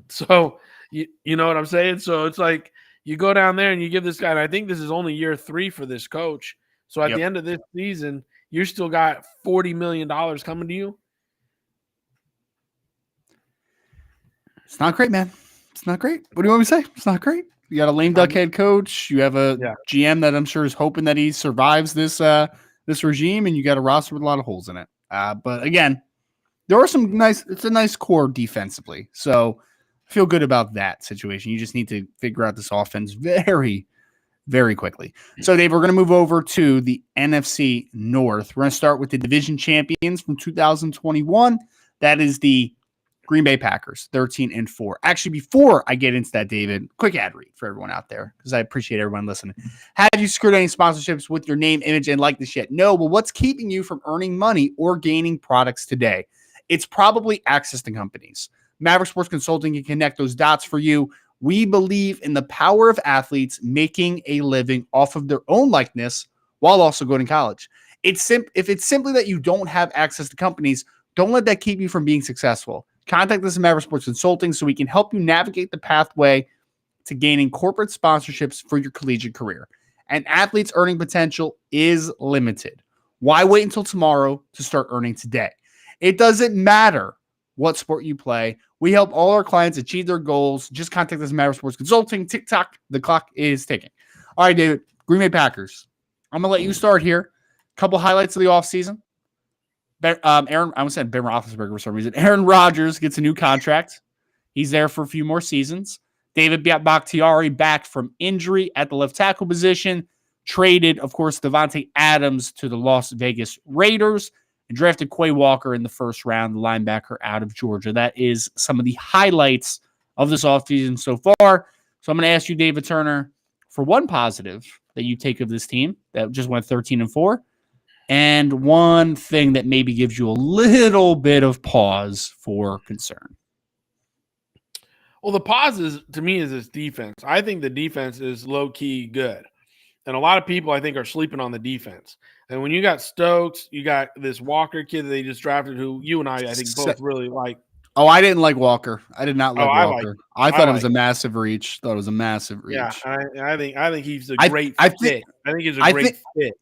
Speaker 2: So, you know what I'm saying? So it's like you go down there and you give this guy, and I think this is only year 3 for this coach. So at the end of this season, you still got $40 million coming to you.
Speaker 1: It's not great, man. It's not great. What do you want me to say? It's not great. You got a lame duck head coach. You have a GM that I'm sure is hoping that he survives this regime, and you got a roster with a lot of holes in it. But again, there are some nice. It's a nice core defensively, so I feel good about that situation. You just need to figure out this offense very, very quickly. So, Dave, we're going to move over to the NFC North. We're going to start with the division champions from 2021. That is the Green Bay Packers, 13-4. Actually, before I get into that, David, quick ad read for everyone out there, because I appreciate everyone listening. Have you screwed any sponsorships with your name, image, and likeness yet? No, but what's keeping you from earning money or gaining products today? It's probably access to companies. Maverick Sports Consulting can connect those dots for you. We believe in the power of athletes making a living off of their own likeness while also going to college. If it's simply that you don't have access to companies, don't let that keep you from being successful. Contact us at Maverick Sports Consulting so we can help you navigate the pathway to gaining corporate sponsorships for your collegiate career. An athlete's earning potential is limited. Why wait until tomorrow to start earning today? It doesn't matter what sport you play. We help all our clients achieve their goals. Just contact us at Maverick Sports Consulting. TikTok, the clock is ticking. All right, David, Green Bay Packers. I'm going to let you start here. Couple highlights of the offseason. Aaron, I almost said Ben Roethlisberger for some reason. Aaron Rodgers gets a new contract. He's there for a few more seasons. David Bakhtiari back from injury at the left tackle position. Traded, of course, Devontae Adams to the Las Vegas Raiders and drafted Quay Walker in the first round, the linebacker out of Georgia. That is some of the highlights of this offseason so far. So I'm going to ask you, David Turner, for one positive that you take of this team that just went 13-4. And one thing that maybe gives you a little bit of pause for concern.
Speaker 2: Well, the pause to me is this defense. I think the defense is low-key good. And a lot of people, I think, are sleeping on the defense. And when you got Stokes, you got this Walker kid that they just drafted who you and I think, both really like.
Speaker 1: Oh, I didn't like Walker. I did not like Walker. I thought it was a massive reach.
Speaker 2: Yeah, I think he's a great fit. I think he's a great fit.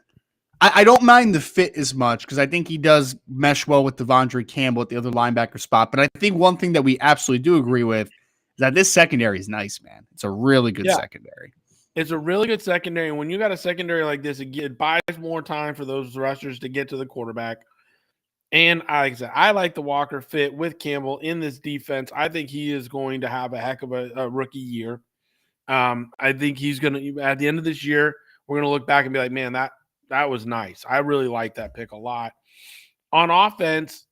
Speaker 1: I don't mind the fit as much because I think he does mesh well with Devondre Campbell at the other linebacker spot. But I think one thing that we absolutely do agree with is that this secondary is nice, man. It's a really good secondary.
Speaker 2: It's a really good secondary. And when you got a secondary like this, it buys more time for those rushers to get to the quarterback. And I like the Walker fit with Campbell in this defense. I think he is going to have a heck of a rookie year. I think he's going to, at the end of this year, we're going to look back and be like, man, that was nice. I really like that pick a lot. On offense,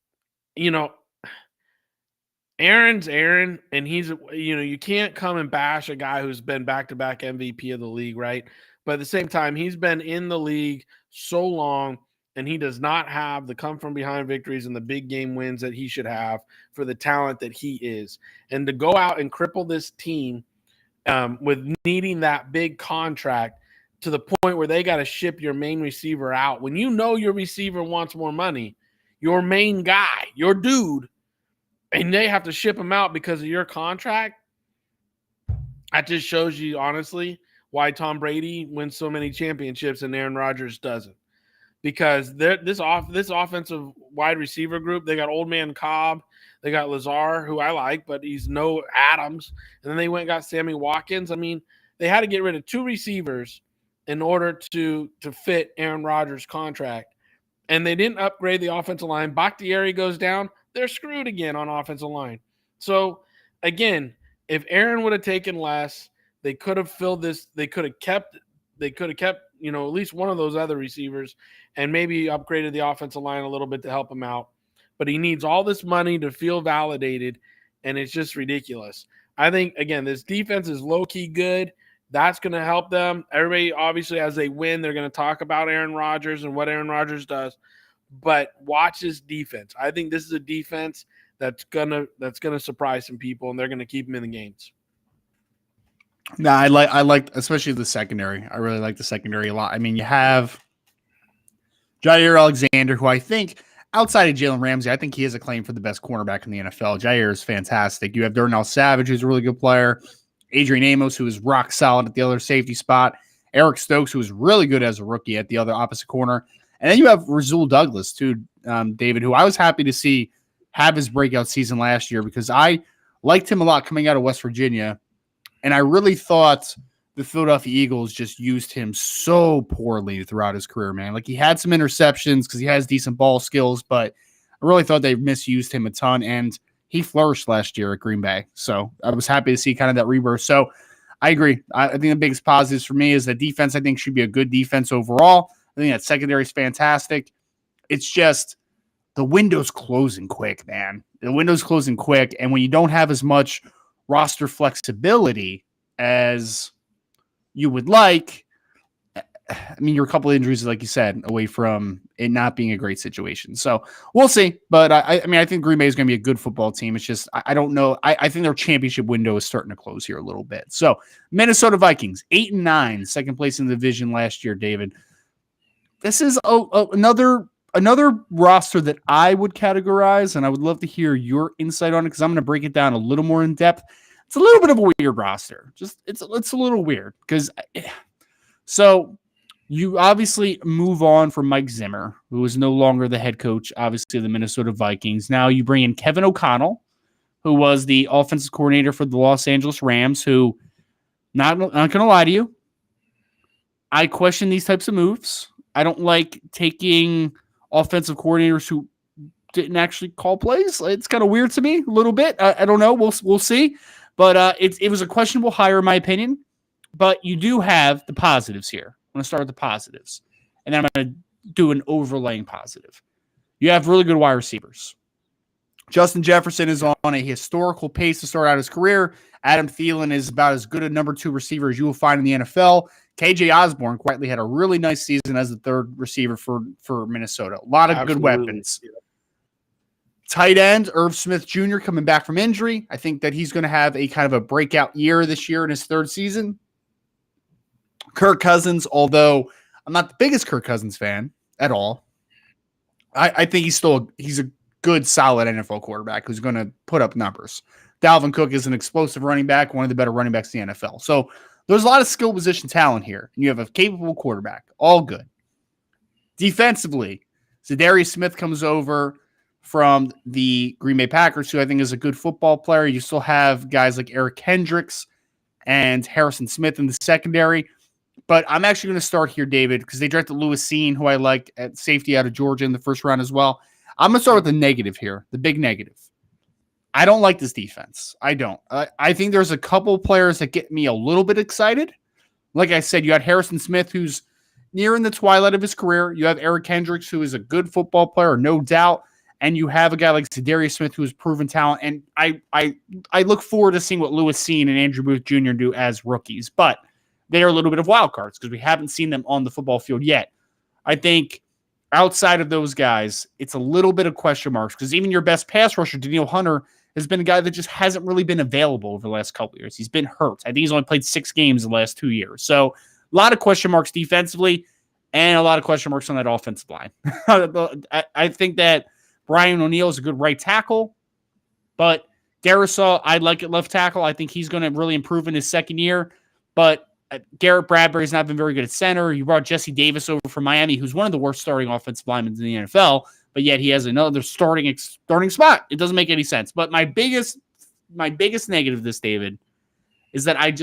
Speaker 2: Aaron's Aaron, and he's, you can't come and bash a guy who's been back-to-back MVP of the league, right? But at the same time, he's been in the league so long, and he does not have the come-from-behind victories and the big game wins that he should have for the talent that he is. And to go out and cripple this team with needing that big contract to the point where they got to ship your main receiver out. When you know your receiver wants more money, your main guy, your dude, and they have to ship him out because of your contract, that just shows you, honestly, why Tom Brady wins so many championships and Aaron Rodgers doesn't. Because this offensive wide receiver group, they got Old Man Cobb, they got Lazar, who I like, but he's no Adams. And then they went and got Sammy Watkins. I mean, they had to get rid of two receivers in order to fit Aaron Rodgers' contract. And they didn't upgrade the offensive line. Bakhtiari goes down, they're screwed again on offensive line. So, again, if Aaron would have taken less, they could have filled this. They could have kept, at least one of those other receivers and maybe upgraded the offensive line a little bit to help him out. But he needs all this money to feel validated, and it's just ridiculous. I think, again, this defense is low-key good. That's going to help them. Everybody, obviously, as they win, they're going to talk about Aaron Rodgers and what Aaron Rodgers does. But watch his defense. I think this is a defense that's gonna surprise some people, and they're gonna keep him in the games.
Speaker 1: No, I like especially the secondary. I really like the secondary a lot. I mean, you have Jair Alexander, who I think outside of Jalen Ramsey, I think he has a claim for the best cornerback in the NFL. Jair is fantastic. You have Darnell Savage, who's a really good player. Adrian Amos, who is rock solid at the other safety spot. Eric Stokes, who is really good as a rookie at the other opposite corner. And then you have Rasul Douglas too, David, who I was happy to see have his breakout season last year because I liked him a lot coming out of West Virginia. And I really thought the Philadelphia Eagles just used him so poorly throughout his career, man. Like he had some interceptions because he has decent ball skills, but I really thought they misused him a ton. And he flourished last year at Green Bay. So I was happy to see kind of that rebirth. So I agree. I think the biggest positives for me is that defense, I think, should be a good defense overall. I think that secondary is fantastic. It's just the window's closing quick, man. The window's closing quick. And when you don't have as much roster flexibility as you would like, I mean, you're a couple of injuries, like you said, away from it not being a great situation. So we'll see. But I mean, I think Green Bay is going to be a good football team. It's just, I don't know. I think their championship window is starting to close here a little bit. So Minnesota Vikings, 8-9, second place in the division last year, David. This is another roster that I would categorize, and I would love to hear your insight on it because I'm going to break it down a little more in depth. It's a little bit of a weird roster. Just it's a little weird because so you obviously move on from Mike Zimmer, who is no longer the head coach, obviously, of the Minnesota Vikings. Now you bring in Kevin O'Connell, who was the offensive coordinator for the Los Angeles Rams, who, not going to lie to you, I question these types of moves. I don't like taking offensive coordinators who didn't actually call plays. It's kind of weird to me a little bit. I don't know. We'll see. But it was a questionable hire, in my opinion. But you do have the positives here. I'm going to start with the positives. And then I'm going to do an overlaying positive. You have really good wide receivers. Justin Jefferson is on a historical pace to start out his career. Adam Thielen is about as good a number 2 receiver as you will find in the NFL. KJ Osborne quietly had a really nice season as the third receiver for Minnesota. A lot of good weapons. Tight end, Irv Smith Jr. coming back from injury. I think that he's going to have a kind of a breakout year this year in his third season. Kirk Cousins, although I'm not the biggest Kirk Cousins fan at all, I think he's a good, solid NFL quarterback who's going to put up numbers. Dalvin Cook is an explosive running back, one of the better running backs in the NFL. So there's a lot of skill position talent here, and you have a capable quarterback. All good. Defensively, Zadarius Smith comes over from the Green Bay Packers, who I think is a good football player. You still have guys like Eric Hendricks and Harrison Smith in the secondary. But I'm actually going to start here, David, because they drafted Lewis Cine, who I like at safety out of Georgia in the first round as well. I'm going to start with the negative here, the big negative. I don't like this defense. I don't. I think there's a couple players that get me a little bit excited. Like I said, you had Harrison Smith, who's nearing the twilight of his career. You have Eric Hendricks, who is a good football player, no doubt. And you have a guy like Zadarius Smith, who is proven talent. And I look forward to seeing what Lewis Cine and Andrew Booth Jr. do as rookies. But they are a little bit of wild cards because we haven't seen them on the football field yet. I think outside of those guys, it's a little bit of question marks because even your best pass rusher, Danielle Hunter, has been a guy that just hasn't really been available over the last couple of years. He's been hurt. I think he's only played 6 games in the last 2 years. So a lot of question marks defensively and a lot of question marks on that offensive line. I think that Brian O'Neill is a good right tackle, but Darisaw, I like at left tackle. I think he's going to really improve in his second year, but Garrett Bradbury's not been very good at center. You brought Jesse Davis over from Miami, who's one of the worst starting offensive linemen in the NFL, but yet he has another starting spot. It doesn't make any sense. But my biggest negative of this, David, is that I'm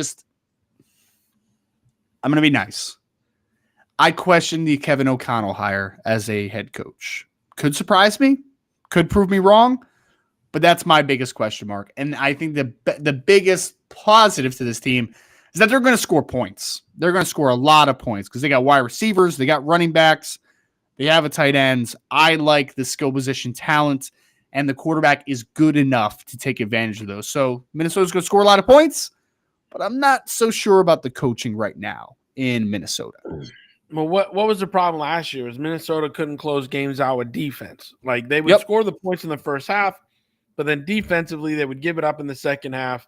Speaker 1: going to be nice. I question the Kevin O'Connell hire as a head coach. Could surprise me, could prove me wrong, but that's my biggest question mark. And I think the biggest positive to this team is that they're going to score points. They're going to score a lot of points because they got wide receivers, they got running backs, they have a tight ends. I like the skill position talent, and the quarterback is good enough to take advantage of those. So Minnesota's going to score a lot of points, but I'm not so sure about the coaching right now in Minnesota.
Speaker 2: Well, what was the problem last year? Is Minnesota couldn't close games out with defense. Like they would score the points in the first half, but then defensively they would give it up in the second half,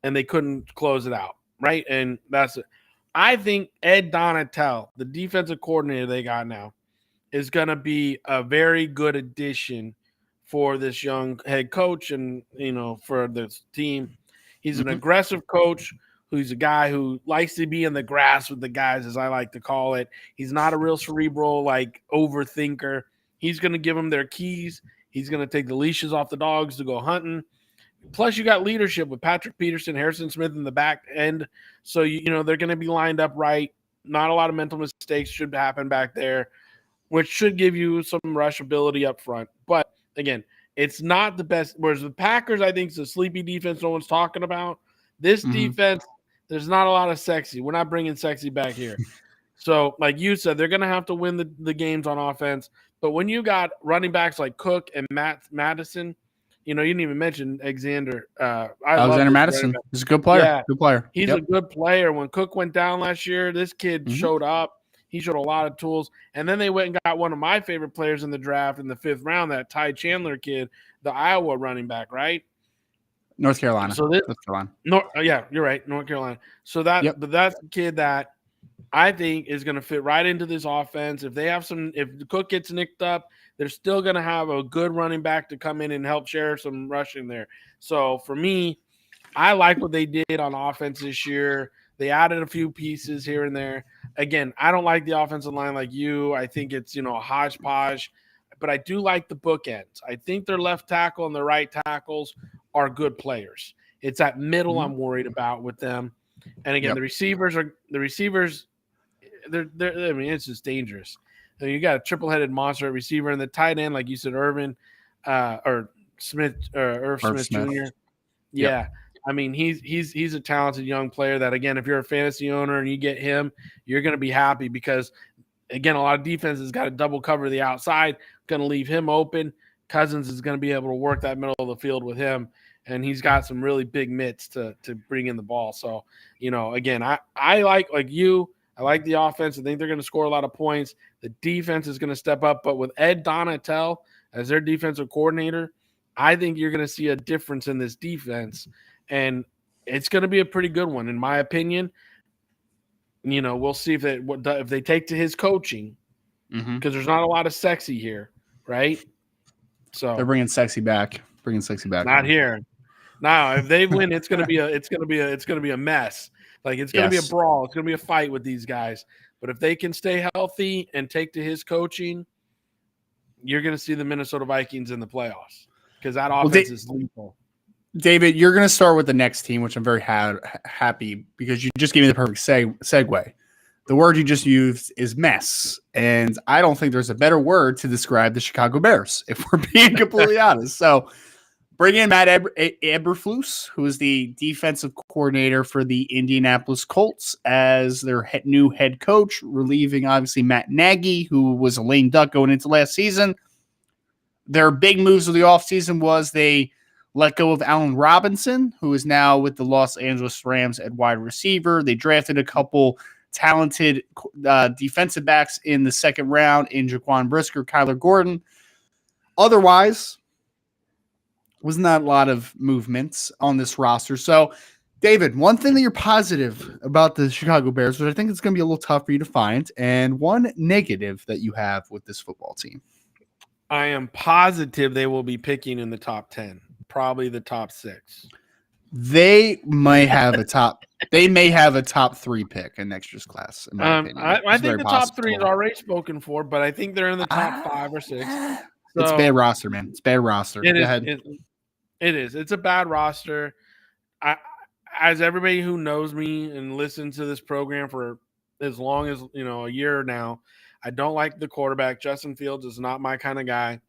Speaker 2: and they couldn't close it out. Right. And that's it. I think Ed Donatel, the defensive coordinator they got now, is going to be a very good addition for this young head coach and, for this team. He's an aggressive coach who's a guy who likes to be in the grass with the guys, as I like to call it. He's not a real cerebral, like, overthinker. He's going to give them their keys. He's going to take the leashes off the dogs to go hunting. Plus, you got leadership with Patrick Peterson, Harrison Smith in the back end. So, you know, they're going to be lined up right. Not a lot of mental mistakes should happen back there, which should give you some rush ability up front. But, again, it's not the best. Whereas the Packers, I think, is a sleepy defense no one's talking about. This defense, there's not a lot of sexy. We're not bringing sexy back here. So, like you said, they're going to have to win the games on offense. But when you got running backs like Cook and Madison, you know, you didn't even mention Alexander.
Speaker 1: Alexander Madison. He's a good player.
Speaker 2: Yeah,
Speaker 1: good player.
Speaker 2: He's a good player. When Cook went down last year, this kid showed up. He showed a lot of tools. And then they went and got one of my favorite players in the draft in the 5th round, that Ty Chandler kid, the Iowa running back, right?
Speaker 1: North Carolina.
Speaker 2: North Carolina. Yeah, you're right. North Carolina. So but that's the kid that I think is going to fit right into this offense. If Cook gets nicked up, they're still going to have a good running back to come in and help share some rushing there. So for me, I like what they did on offense this year. They added a few pieces here and there. Again, I don't like the offensive line like you. I think it's, a hodgepodge, but I do like the bookends. I think their left tackle and their right tackles are good players. It's that middle I'm worried about with them. And again, the receivers, they're I mean, it's just dangerous. You got a triple-headed monster at receiver, and the tight end, like you said, Irv Smith Jr. Yeah. I mean, he's a talented young player that, again, if you're a fantasy owner and you get him, you're going to be happy because, again, a lot of defenses got to double cover the outside, going to leave him open. Cousins is going to be able to work that middle of the field with him, and he's got some really big mitts to bring in the ball. So, again, I like you. I like the offense. I think they're going to score a lot of points. The defense is going to step up. But with Ed Donatel as their defensive coordinator, I think you're going to see a difference in this defense. And it's going to be a pretty good one, in my opinion. We'll see if they take to his coaching, because there's not a lot of sexy here, right? So
Speaker 1: they're bringing sexy back.
Speaker 2: Not here. Now, if they win, it's going to be a mess. Like, it's going to be a brawl. It's going to be a fight with these guys. But if they can stay healthy and take to his coaching, you're going to see the Minnesota Vikings in the playoffs, because that offense is lethal.
Speaker 1: David, you're going to start with the next team, which I'm very happy, because you just gave me the perfect segue. The word you just used is mess, and I don't think there's a better word to describe the Chicago Bears, if we're being completely honest. So bring in Matt Eberflus, who is the defensive coordinator for the Indianapolis Colts, as their new head coach, relieving, obviously, Matt Nagy, who was a lame duck going into last season. Their big moves of the offseason was they let go of Allen Robinson, who is now with the Los Angeles Rams at wide receiver. They drafted a couple talented defensive backs in the 2nd round in Jaquan Brisker, Kyler Gordon. Otherwise, wasn't that a lot of movements on this roster. So, David, one thing that you're positive about the Chicago Bears, which I think it's going to be a little tough for you to find, and one negative that you have with this football team.
Speaker 2: I am positive they will be picking in the top 10. Probably the top 6.
Speaker 1: They may have a top 3 pick in next year's class. In my opinion,
Speaker 2: I think the top 3 is already spoken for, but I think they're in the top 5 or 6. So,
Speaker 1: it's a bad roster, man. It's a bad roster.
Speaker 2: It is. It's a bad roster. As everybody who knows me and listens to this program for as long as a year now, I don't like the quarterback. Justin Fields is not my kind of guy.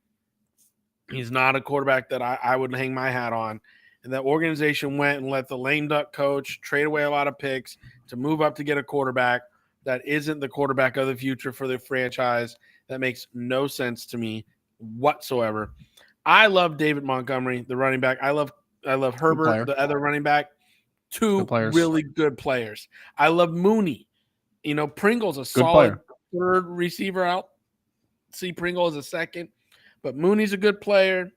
Speaker 2: He's not a quarterback that I would hang my hat on. And that organization went and let the lame duck coach trade away a lot of picks to move up to get a quarterback that isn't the quarterback of the future for the franchise. That makes no sense to me whatsoever. I love David Montgomery, the running back. I love Herbert, the other running back. Two really good players. I love Mooney. Pringle's a solid third receiver out. See, Pringle is a second. But Mooney's a good player.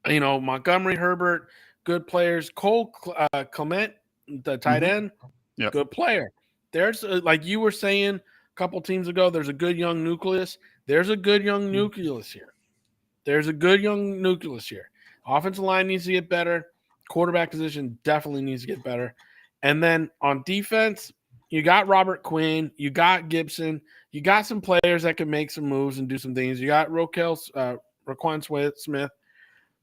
Speaker 2: Montgomery, Herbert, good players. Cole Clement, the tight end, good player. There's, like you were saying a couple teams ago, there's a good young nucleus. There's a good young nucleus here. Offensive line needs to get better. Quarterback position definitely needs to get better. And then on defense, you got Robert Quinn, you got Gibson, you got some players that can make some moves and do some things. You got Roquan Smith.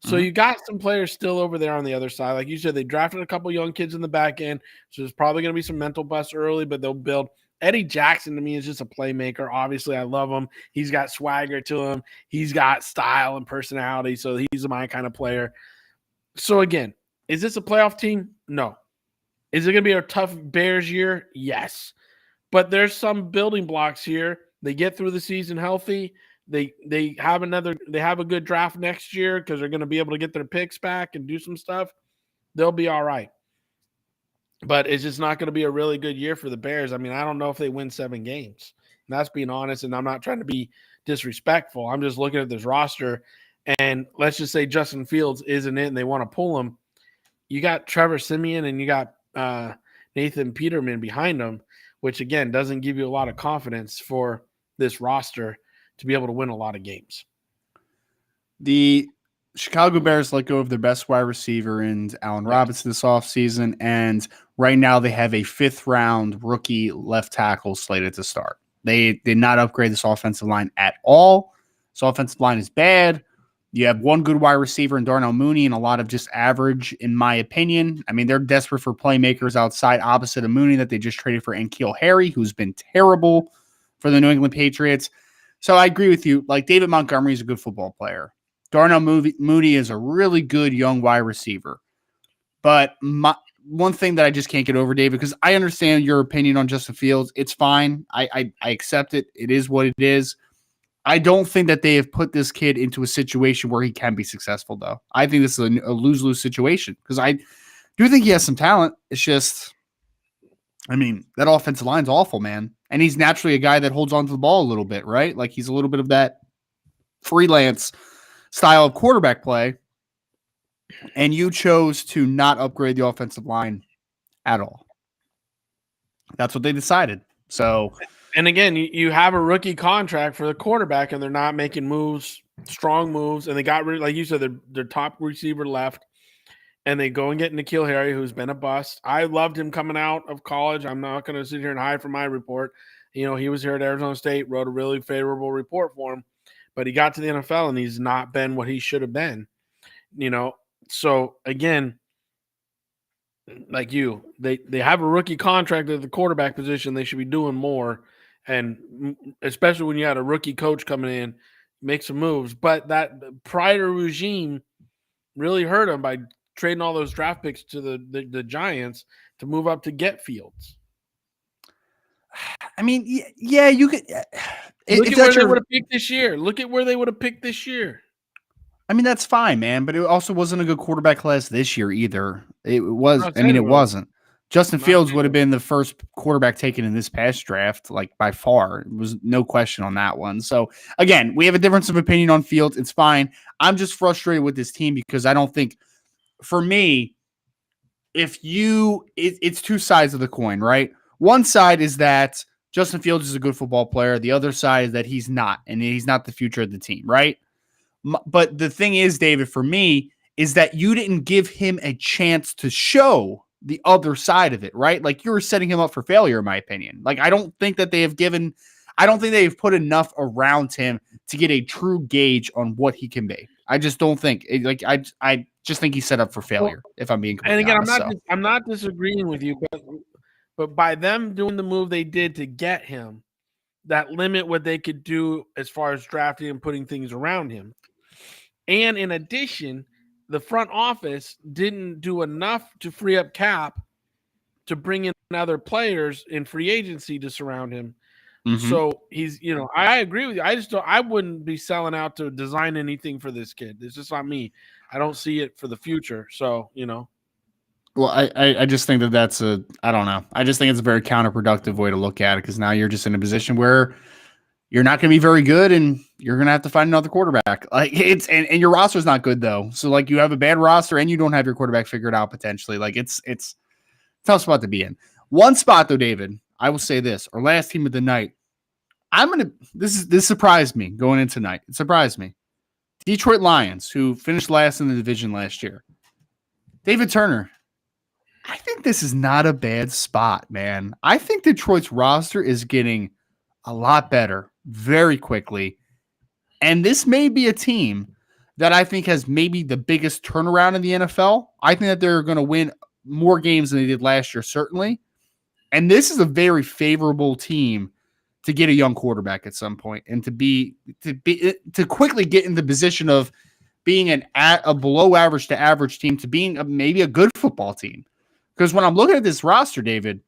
Speaker 2: So you got some players still over there on the other side. Like you said, they drafted a couple young kids in the back end. So there's probably going to be some mental busts early, but they'll build. Eddie Jackson to me is just a playmaker. Obviously, I love him. He's got swagger to him. He's got style and personality. So he's my kind of player. So again, is this a playoff team? No. Is it going to be a tough Bears year? Yes. But there's some building blocks here. They get through the season healthy. They have a good draft next year because they're going to be able to get their picks back and do some stuff. They'll be all right. But it's just not going to be a really good year for the Bears. I mean, I don't know if they win 7 games. And that's being honest, and I'm not trying to be disrespectful. I'm just looking at this roster, and let's just say Justin Fields isn't it and they want to pull him. You got Trevor Siemian and you got Nathan Peterman behind him, which, again, doesn't give you a lot of confidence for this roster to be able to win a lot of games.
Speaker 1: The Chicago Bears let go of their best wide receiver in Allen Robinson this offseason, and right now they have a 5th-round rookie left tackle slated to start. They did not upgrade this offensive line at all. This offensive line is bad. You have one good wide receiver in Darnell Mooney and a lot of just average, in my opinion. I mean, they're desperate for playmakers outside opposite of Mooney that they just traded for N'Keal Harry, who's been terrible for the New England Patriots. So I agree with you. Like, David Montgomery is a good football player. Darnell Mooney is a really good young wide receiver. But one thing that I just can't get over, David, because I understand your opinion on Justin Fields. It's fine. I accept it. It is what it is. I don't think that they have put this kid into a situation where he can be successful, though. I think this is a lose-lose situation because I do think he has some talent. It's just, I mean, that offensive line's awful, man. And he's naturally a guy that holds on to the ball a little bit, right? Like, he's a little bit of that freelance style of quarterback play. And you chose to not upgrade the offensive line at all. That's what they decided. So,
Speaker 2: and again, you have a rookie contract for the quarterback, and they're not making moves, strong moves, and they got rid, like you said, their top receiver left, and they go and get N'Keal Harry, who's been a bust. I loved him coming out of college. I'm not going to sit here and hide from my report. You know, he was here at Arizona State, wrote a really favorable report for him, but he got to the NFL, and he's not been what he should have been. You know, so again, like they have a rookie contract at the quarterback position. They should be doing more. And especially when you had a rookie coach coming in, make some moves. But that prior regime really hurt him by trading all those draft picks to the Giants to move up to get Fields.
Speaker 1: I mean, yeah, you could.
Speaker 2: Look at where they would have picked this year. Look at where they would have picked this year.
Speaker 1: I mean, that's fine, man. But it also wasn't a good quarterback class this year either. It was. I mean, it wasn't. Justin Fields would have been the first quarterback taken in this past draft, like by far. It was no question on that one. So, again, we have a difference of opinion on Fields. It's fine. I'm just frustrated with this team because I don't think, for me, it's two sides of the coin, right? One side is that Justin Fields is a good football player. The other side is that he's not, and he's not the future of the team, right? But the thing is, David, for me, is that you didn't give him a chance to show the other side of it, right? Like, you were setting him up for failure, in my opinion. Like, I don't think they've put enough around him to get a true gauge on what he can be. I just don't think, I just think he's set up for failure, if I'm being completely honest.
Speaker 2: I'm not disagreeing with you, but by them doing the move they did to get him, that limit what they could do as far as drafting and putting things around him. And in addition, the front office didn't do enough to free up cap to bring in other players in free agency to surround him. Mm-hmm. So he's, I agree with you. I wouldn't be selling out to design anything for this kid. It's just not me. I don't see it for the future. So,
Speaker 1: Well, I just think that's I don't know. I just think it's a very counterproductive way to look at it because now you're just in a position where you're not going to be very good and you're going to have to find another quarterback. Like and your roster's not good though. So like you have a bad roster and you don't have your quarterback figured out potentially. Like it's a tough spot to be in. One spot though, David, I will say this, our last team of the night. This surprised me going into tonight. It surprised me. Detroit Lions, who finished last in the division last year. David Turner, I think this is not a bad spot, man. I think Detroit's roster is getting a lot better very quickly. And this may be a team that I think has maybe the biggest turnaround in the NFL. I think that they're going to win more games than they did last year, certainly. And this is a very favorable team to get a young quarterback at some point and to quickly get in the position of being a below average to average team to being maybe a good football team. Because when I'm looking at this roster, David,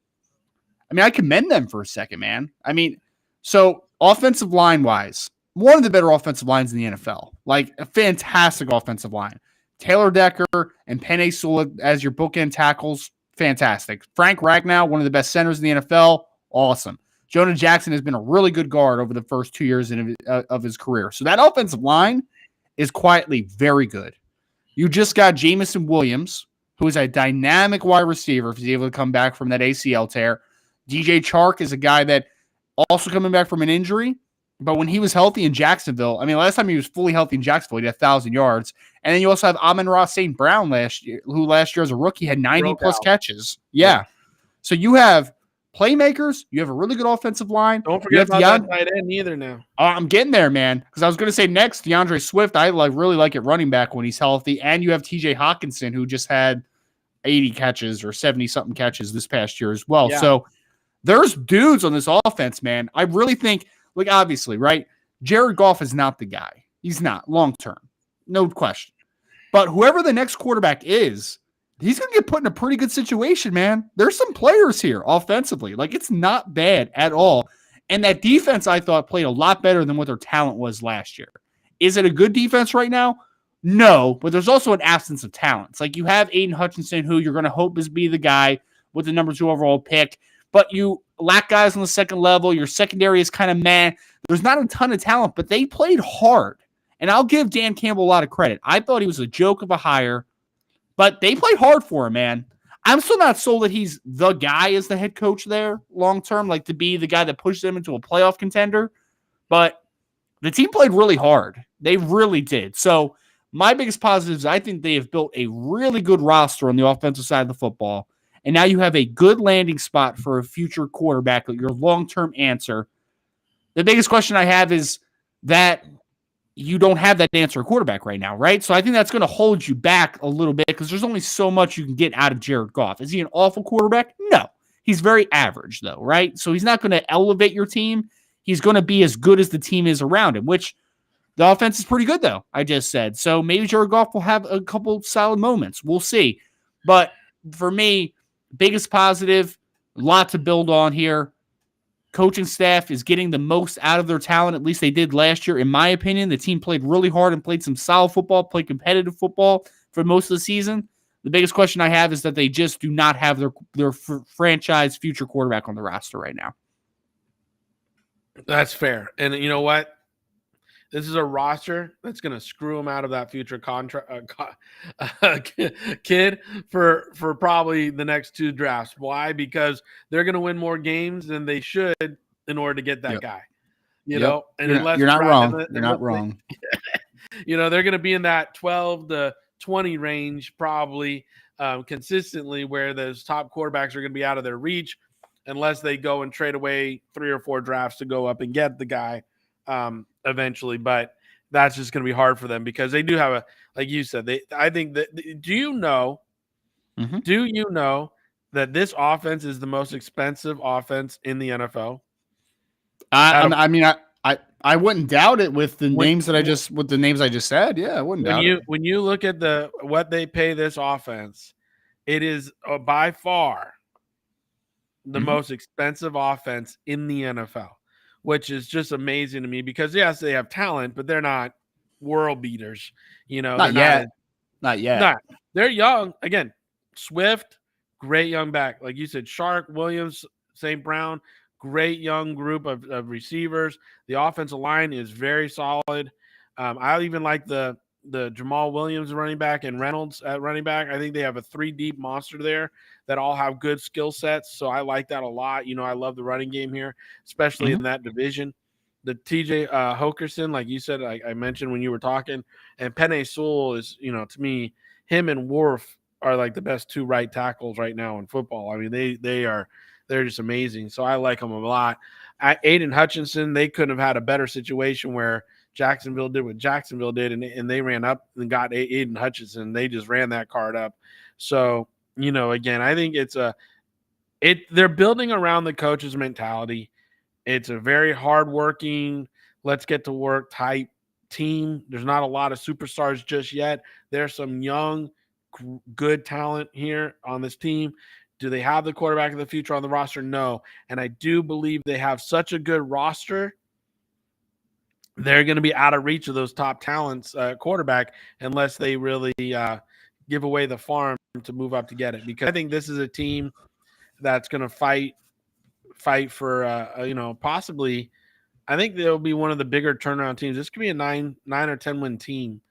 Speaker 1: I mean, I commend them for a second, man. I mean, so offensive line wise, one of the better offensive lines in the NFL, like a fantastic offensive line. Taylor Decker and Penei Sewell as your bookend tackles, fantastic. Frank Ragnow, one of the best centers in the NFL, awesome. Jonah Jackson has been a really good guard over the first 2 years of his career. So that offensive line is quietly very good. You just got Jamison Williams, who is a dynamic wide receiver if he's able to come back from that ACL tear. DJ Chark is a guy that also coming back from an injury, but when he was healthy in Jacksonville, I mean, last time he was fully healthy in Jacksonville, he had 1,000 yards. And then you also have Amon-Ra St. Brown last year, who last year as a rookie had 90-plus catches. Yeah. So you have playmakers. You have a really good offensive line.
Speaker 2: Don't forget about that tight end either now.
Speaker 1: I'm getting there, man. Because I was going to say next, DeAndre Swift. I really like it running back when he's healthy. And you have TJ Hawkinson, who just had 80 catches or 70-something catches this past year as well. Yeah. So there's dudes on this offense, man. I really think, like, obviously, right? Jared Goff is not the guy. He's not long-term. No question. But whoever the next quarterback is, he's going to get put in a pretty good situation, man. There's some players here offensively. Like, it's not bad at all. And that defense, I thought, played a lot better than what their talent was last year. Is it a good defense right now? No, but there's also an absence of talent. It's like you have Aiden Hutchinson, who you're going to hope is be the guy with the number 2 overall pick, but you lack guys on the second level. Your secondary is kind of meh. There's not a ton of talent, but they played hard. And I'll give Dan Campbell a lot of credit. I thought he was a joke of a hire, but they played hard for him, man. I'm still not sold that he's the guy as the head coach there long-term, like to be the guy that pushed them into a playoff contender. But the team played really hard. They really did. So my biggest positive is I think they have built a really good roster on the offensive side of the football. And now you have a good landing spot for a future quarterback, your long-term answer. The biggest question I have is that you don't have that answer quarterback right now, right? So I think that's going to hold you back a little bit because there's only so much you can get out of Jared Goff. Is he an awful quarterback? No. He's very average, though, right? So he's not going to elevate your team. He's going to be as good as the team is around him, which the offense is pretty good, though, I just said. So maybe Jared Goff will have a couple solid moments. We'll see. But for me, biggest positive, a lot to build on here. Coaching staff is getting the most out of their talent. At least they did last year, in my opinion. The team played really hard and played some solid football, played competitive football for most of the season. The biggest question I have is that they just do not have their franchise future quarterback on the roster right now.
Speaker 2: That's fair. And you know what? This is a roster that's going to screw them out of that future kid for probably the next 2 drafts. Why? Because they're going to win more games than they should in order to get that guy. You know, and
Speaker 1: you're not wrong. You're not wrong.
Speaker 2: You know, they're going to be in that 12 to 20 range probably consistently, where those top quarterbacks are going to be out of their reach unless they go and trade away 3 or 4 drafts to go up and get the guy eventually. But that's just going to be hard for them because they do have a, like you said, I think that, do you know that this offense is the most expensive offense in the NFL?
Speaker 1: I mean, I wouldn't doubt it with the names I just said. Yeah, I wouldn't doubt it.
Speaker 2: When you look at what they pay this offense, it is by far the most expensive offense in the NFL, which is just amazing to me because yes, they have talent, but they're not world beaters. You know,
Speaker 1: not yet.
Speaker 2: They're young. Again, Swift, great young back. Like you said, Chark, Williams, St. Brown, great young group of receivers. The offensive line is very solid. I even like the Jamal Williams running back and Reynolds at running back. I think they have a 3-deep monster there that all have good skill sets. So I like that a lot. You know, I love the running game here, especially in that division. The TJ Hokerson, like you said, I mentioned when you were talking, and Penei Sewell is, you know, to me, him and Worf are like the best 2 right tackles right now in football. I mean, they're just amazing. So I like them a lot. Aiden Hutchinson, they couldn't have had a better situation where Jacksonville did what Jacksonville did, and they ran up and got Aiden Hutchinson. They just ran that card up. So, again, I think they're building around the coach's mentality. It's a very hardworking, let's get to work type team. There's not a lot of superstars just yet. There's some young, good talent here on this team. Do they have the quarterback of the future on the roster? No. And I do believe they have such a good roster, they're going to be out of reach of those top talents quarterback unless they really give away the farm to move up to get it. Because I think this is a team that's going to fight for, possibly, I think they'll be one of the bigger turnaround teams. This could be a 9 or 10 win team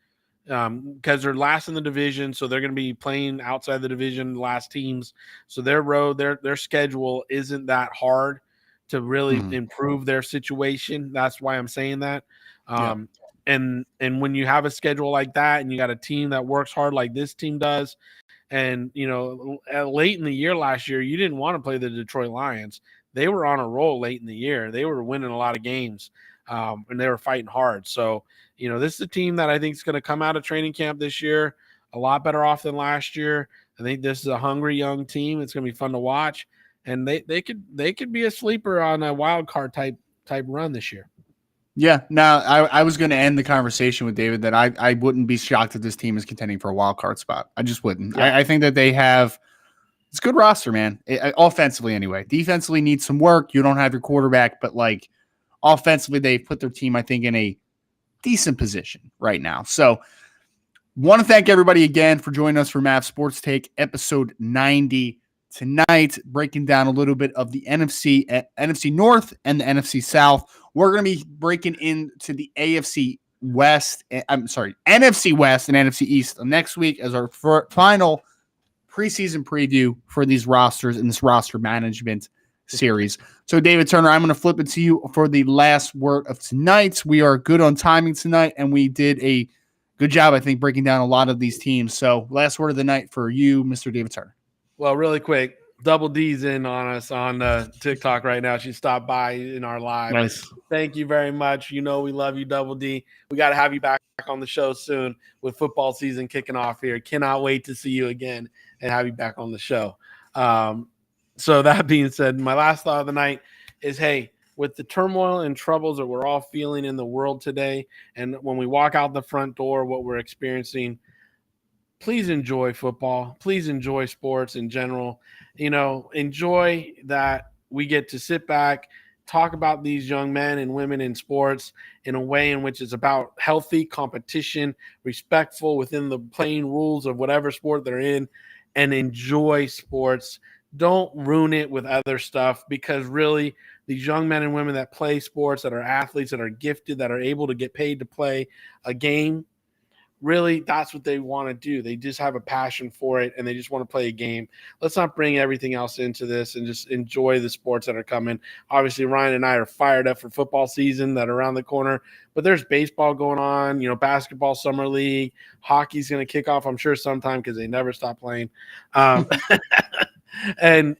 Speaker 2: because they're last in the division. So they're going to be playing outside the division, last teams. So their schedule isn't that hard to really improve their situation. That's why I'm saying that. And when you have a schedule like that and you got a team that works hard like this team does, and, late in the year last year, you didn't want to play the Detroit Lions. They were on a roll late in the year. They were winning a lot of games, and they were fighting hard. So, this is a team that I think is going to come out of training camp this year a lot better off than last year. I think this is a hungry young team. It's going to be fun to watch, and they could be a sleeper on a wild card type run this year.
Speaker 1: Yeah. Now, I was going to end the conversation with David that I wouldn't be shocked if this team is contending for a wild card spot. I just wouldn't. Yeah. I think that they have – it's a good roster, man. Offensively, anyway. Defensively needs some work. You don't have your quarterback, but, offensively, they've put their team, I think, in a decent position right now. So, want to thank everybody again for joining us for Mav Sports Take, episode 90 tonight, breaking down a little bit of the NFC North and the NFC South. We're going to be breaking into the NFC West. NFC West and NFC East next week as our final preseason preview for these rosters in this roster management series. So, David Turner, I'm going to flip it to you for the last word of tonight. We are good on timing tonight, and we did a good job, I think, breaking down a lot of these teams. So, last word of the night for you, Mr. David Turner.
Speaker 2: Well, really quick, Double D's in on us on TikTok right now. She stopped by in our live.
Speaker 1: Nice.
Speaker 2: Thank you very much. We love you, Double D. We got to have you back on the show soon with football season kicking off here. Cannot wait to see you again and have you back on the show. So that being said, my last thought of the night is, hey, with the turmoil and troubles that we're all feeling in the world today, and when we walk out the front door, what we're experiencing, please enjoy football. Please enjoy sports in general. Enjoy that we get to sit back, talk about these young men and women in sports in a way in which is about healthy competition, respectful within the playing rules of whatever sport they're in, and enjoy sports. Don't ruin it with other stuff, because really these young men and women that play sports, that are athletes, that are gifted, that are able to get paid to play a game, really, that's what they want to do. They just have a passion for it, and they just want to play a game. Let's not bring everything else into this and just enjoy the sports that are coming. Obviously, Ryan and I are fired up for football season that are around the corner, but there's baseball going on, basketball, summer league, hockey's going to kick off, I'm sure, sometime because they never stop playing. And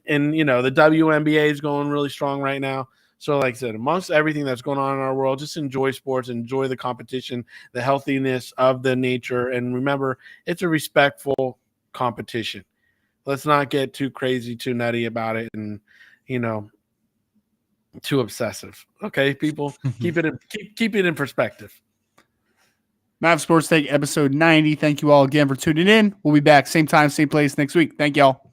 Speaker 2: the WNBA is going really strong right now. So like I said, amongst everything that's going on in our world, just enjoy sports, enjoy the competition, the healthiness of the nature. And remember, it's a respectful competition. Let's not get too crazy, too nutty about it, and, too obsessive. Okay, people, keep it in perspective.
Speaker 1: Mav Sports Take, episode 90. Thank you all again for tuning in. We'll be back same time, same place next week. Thank y'all.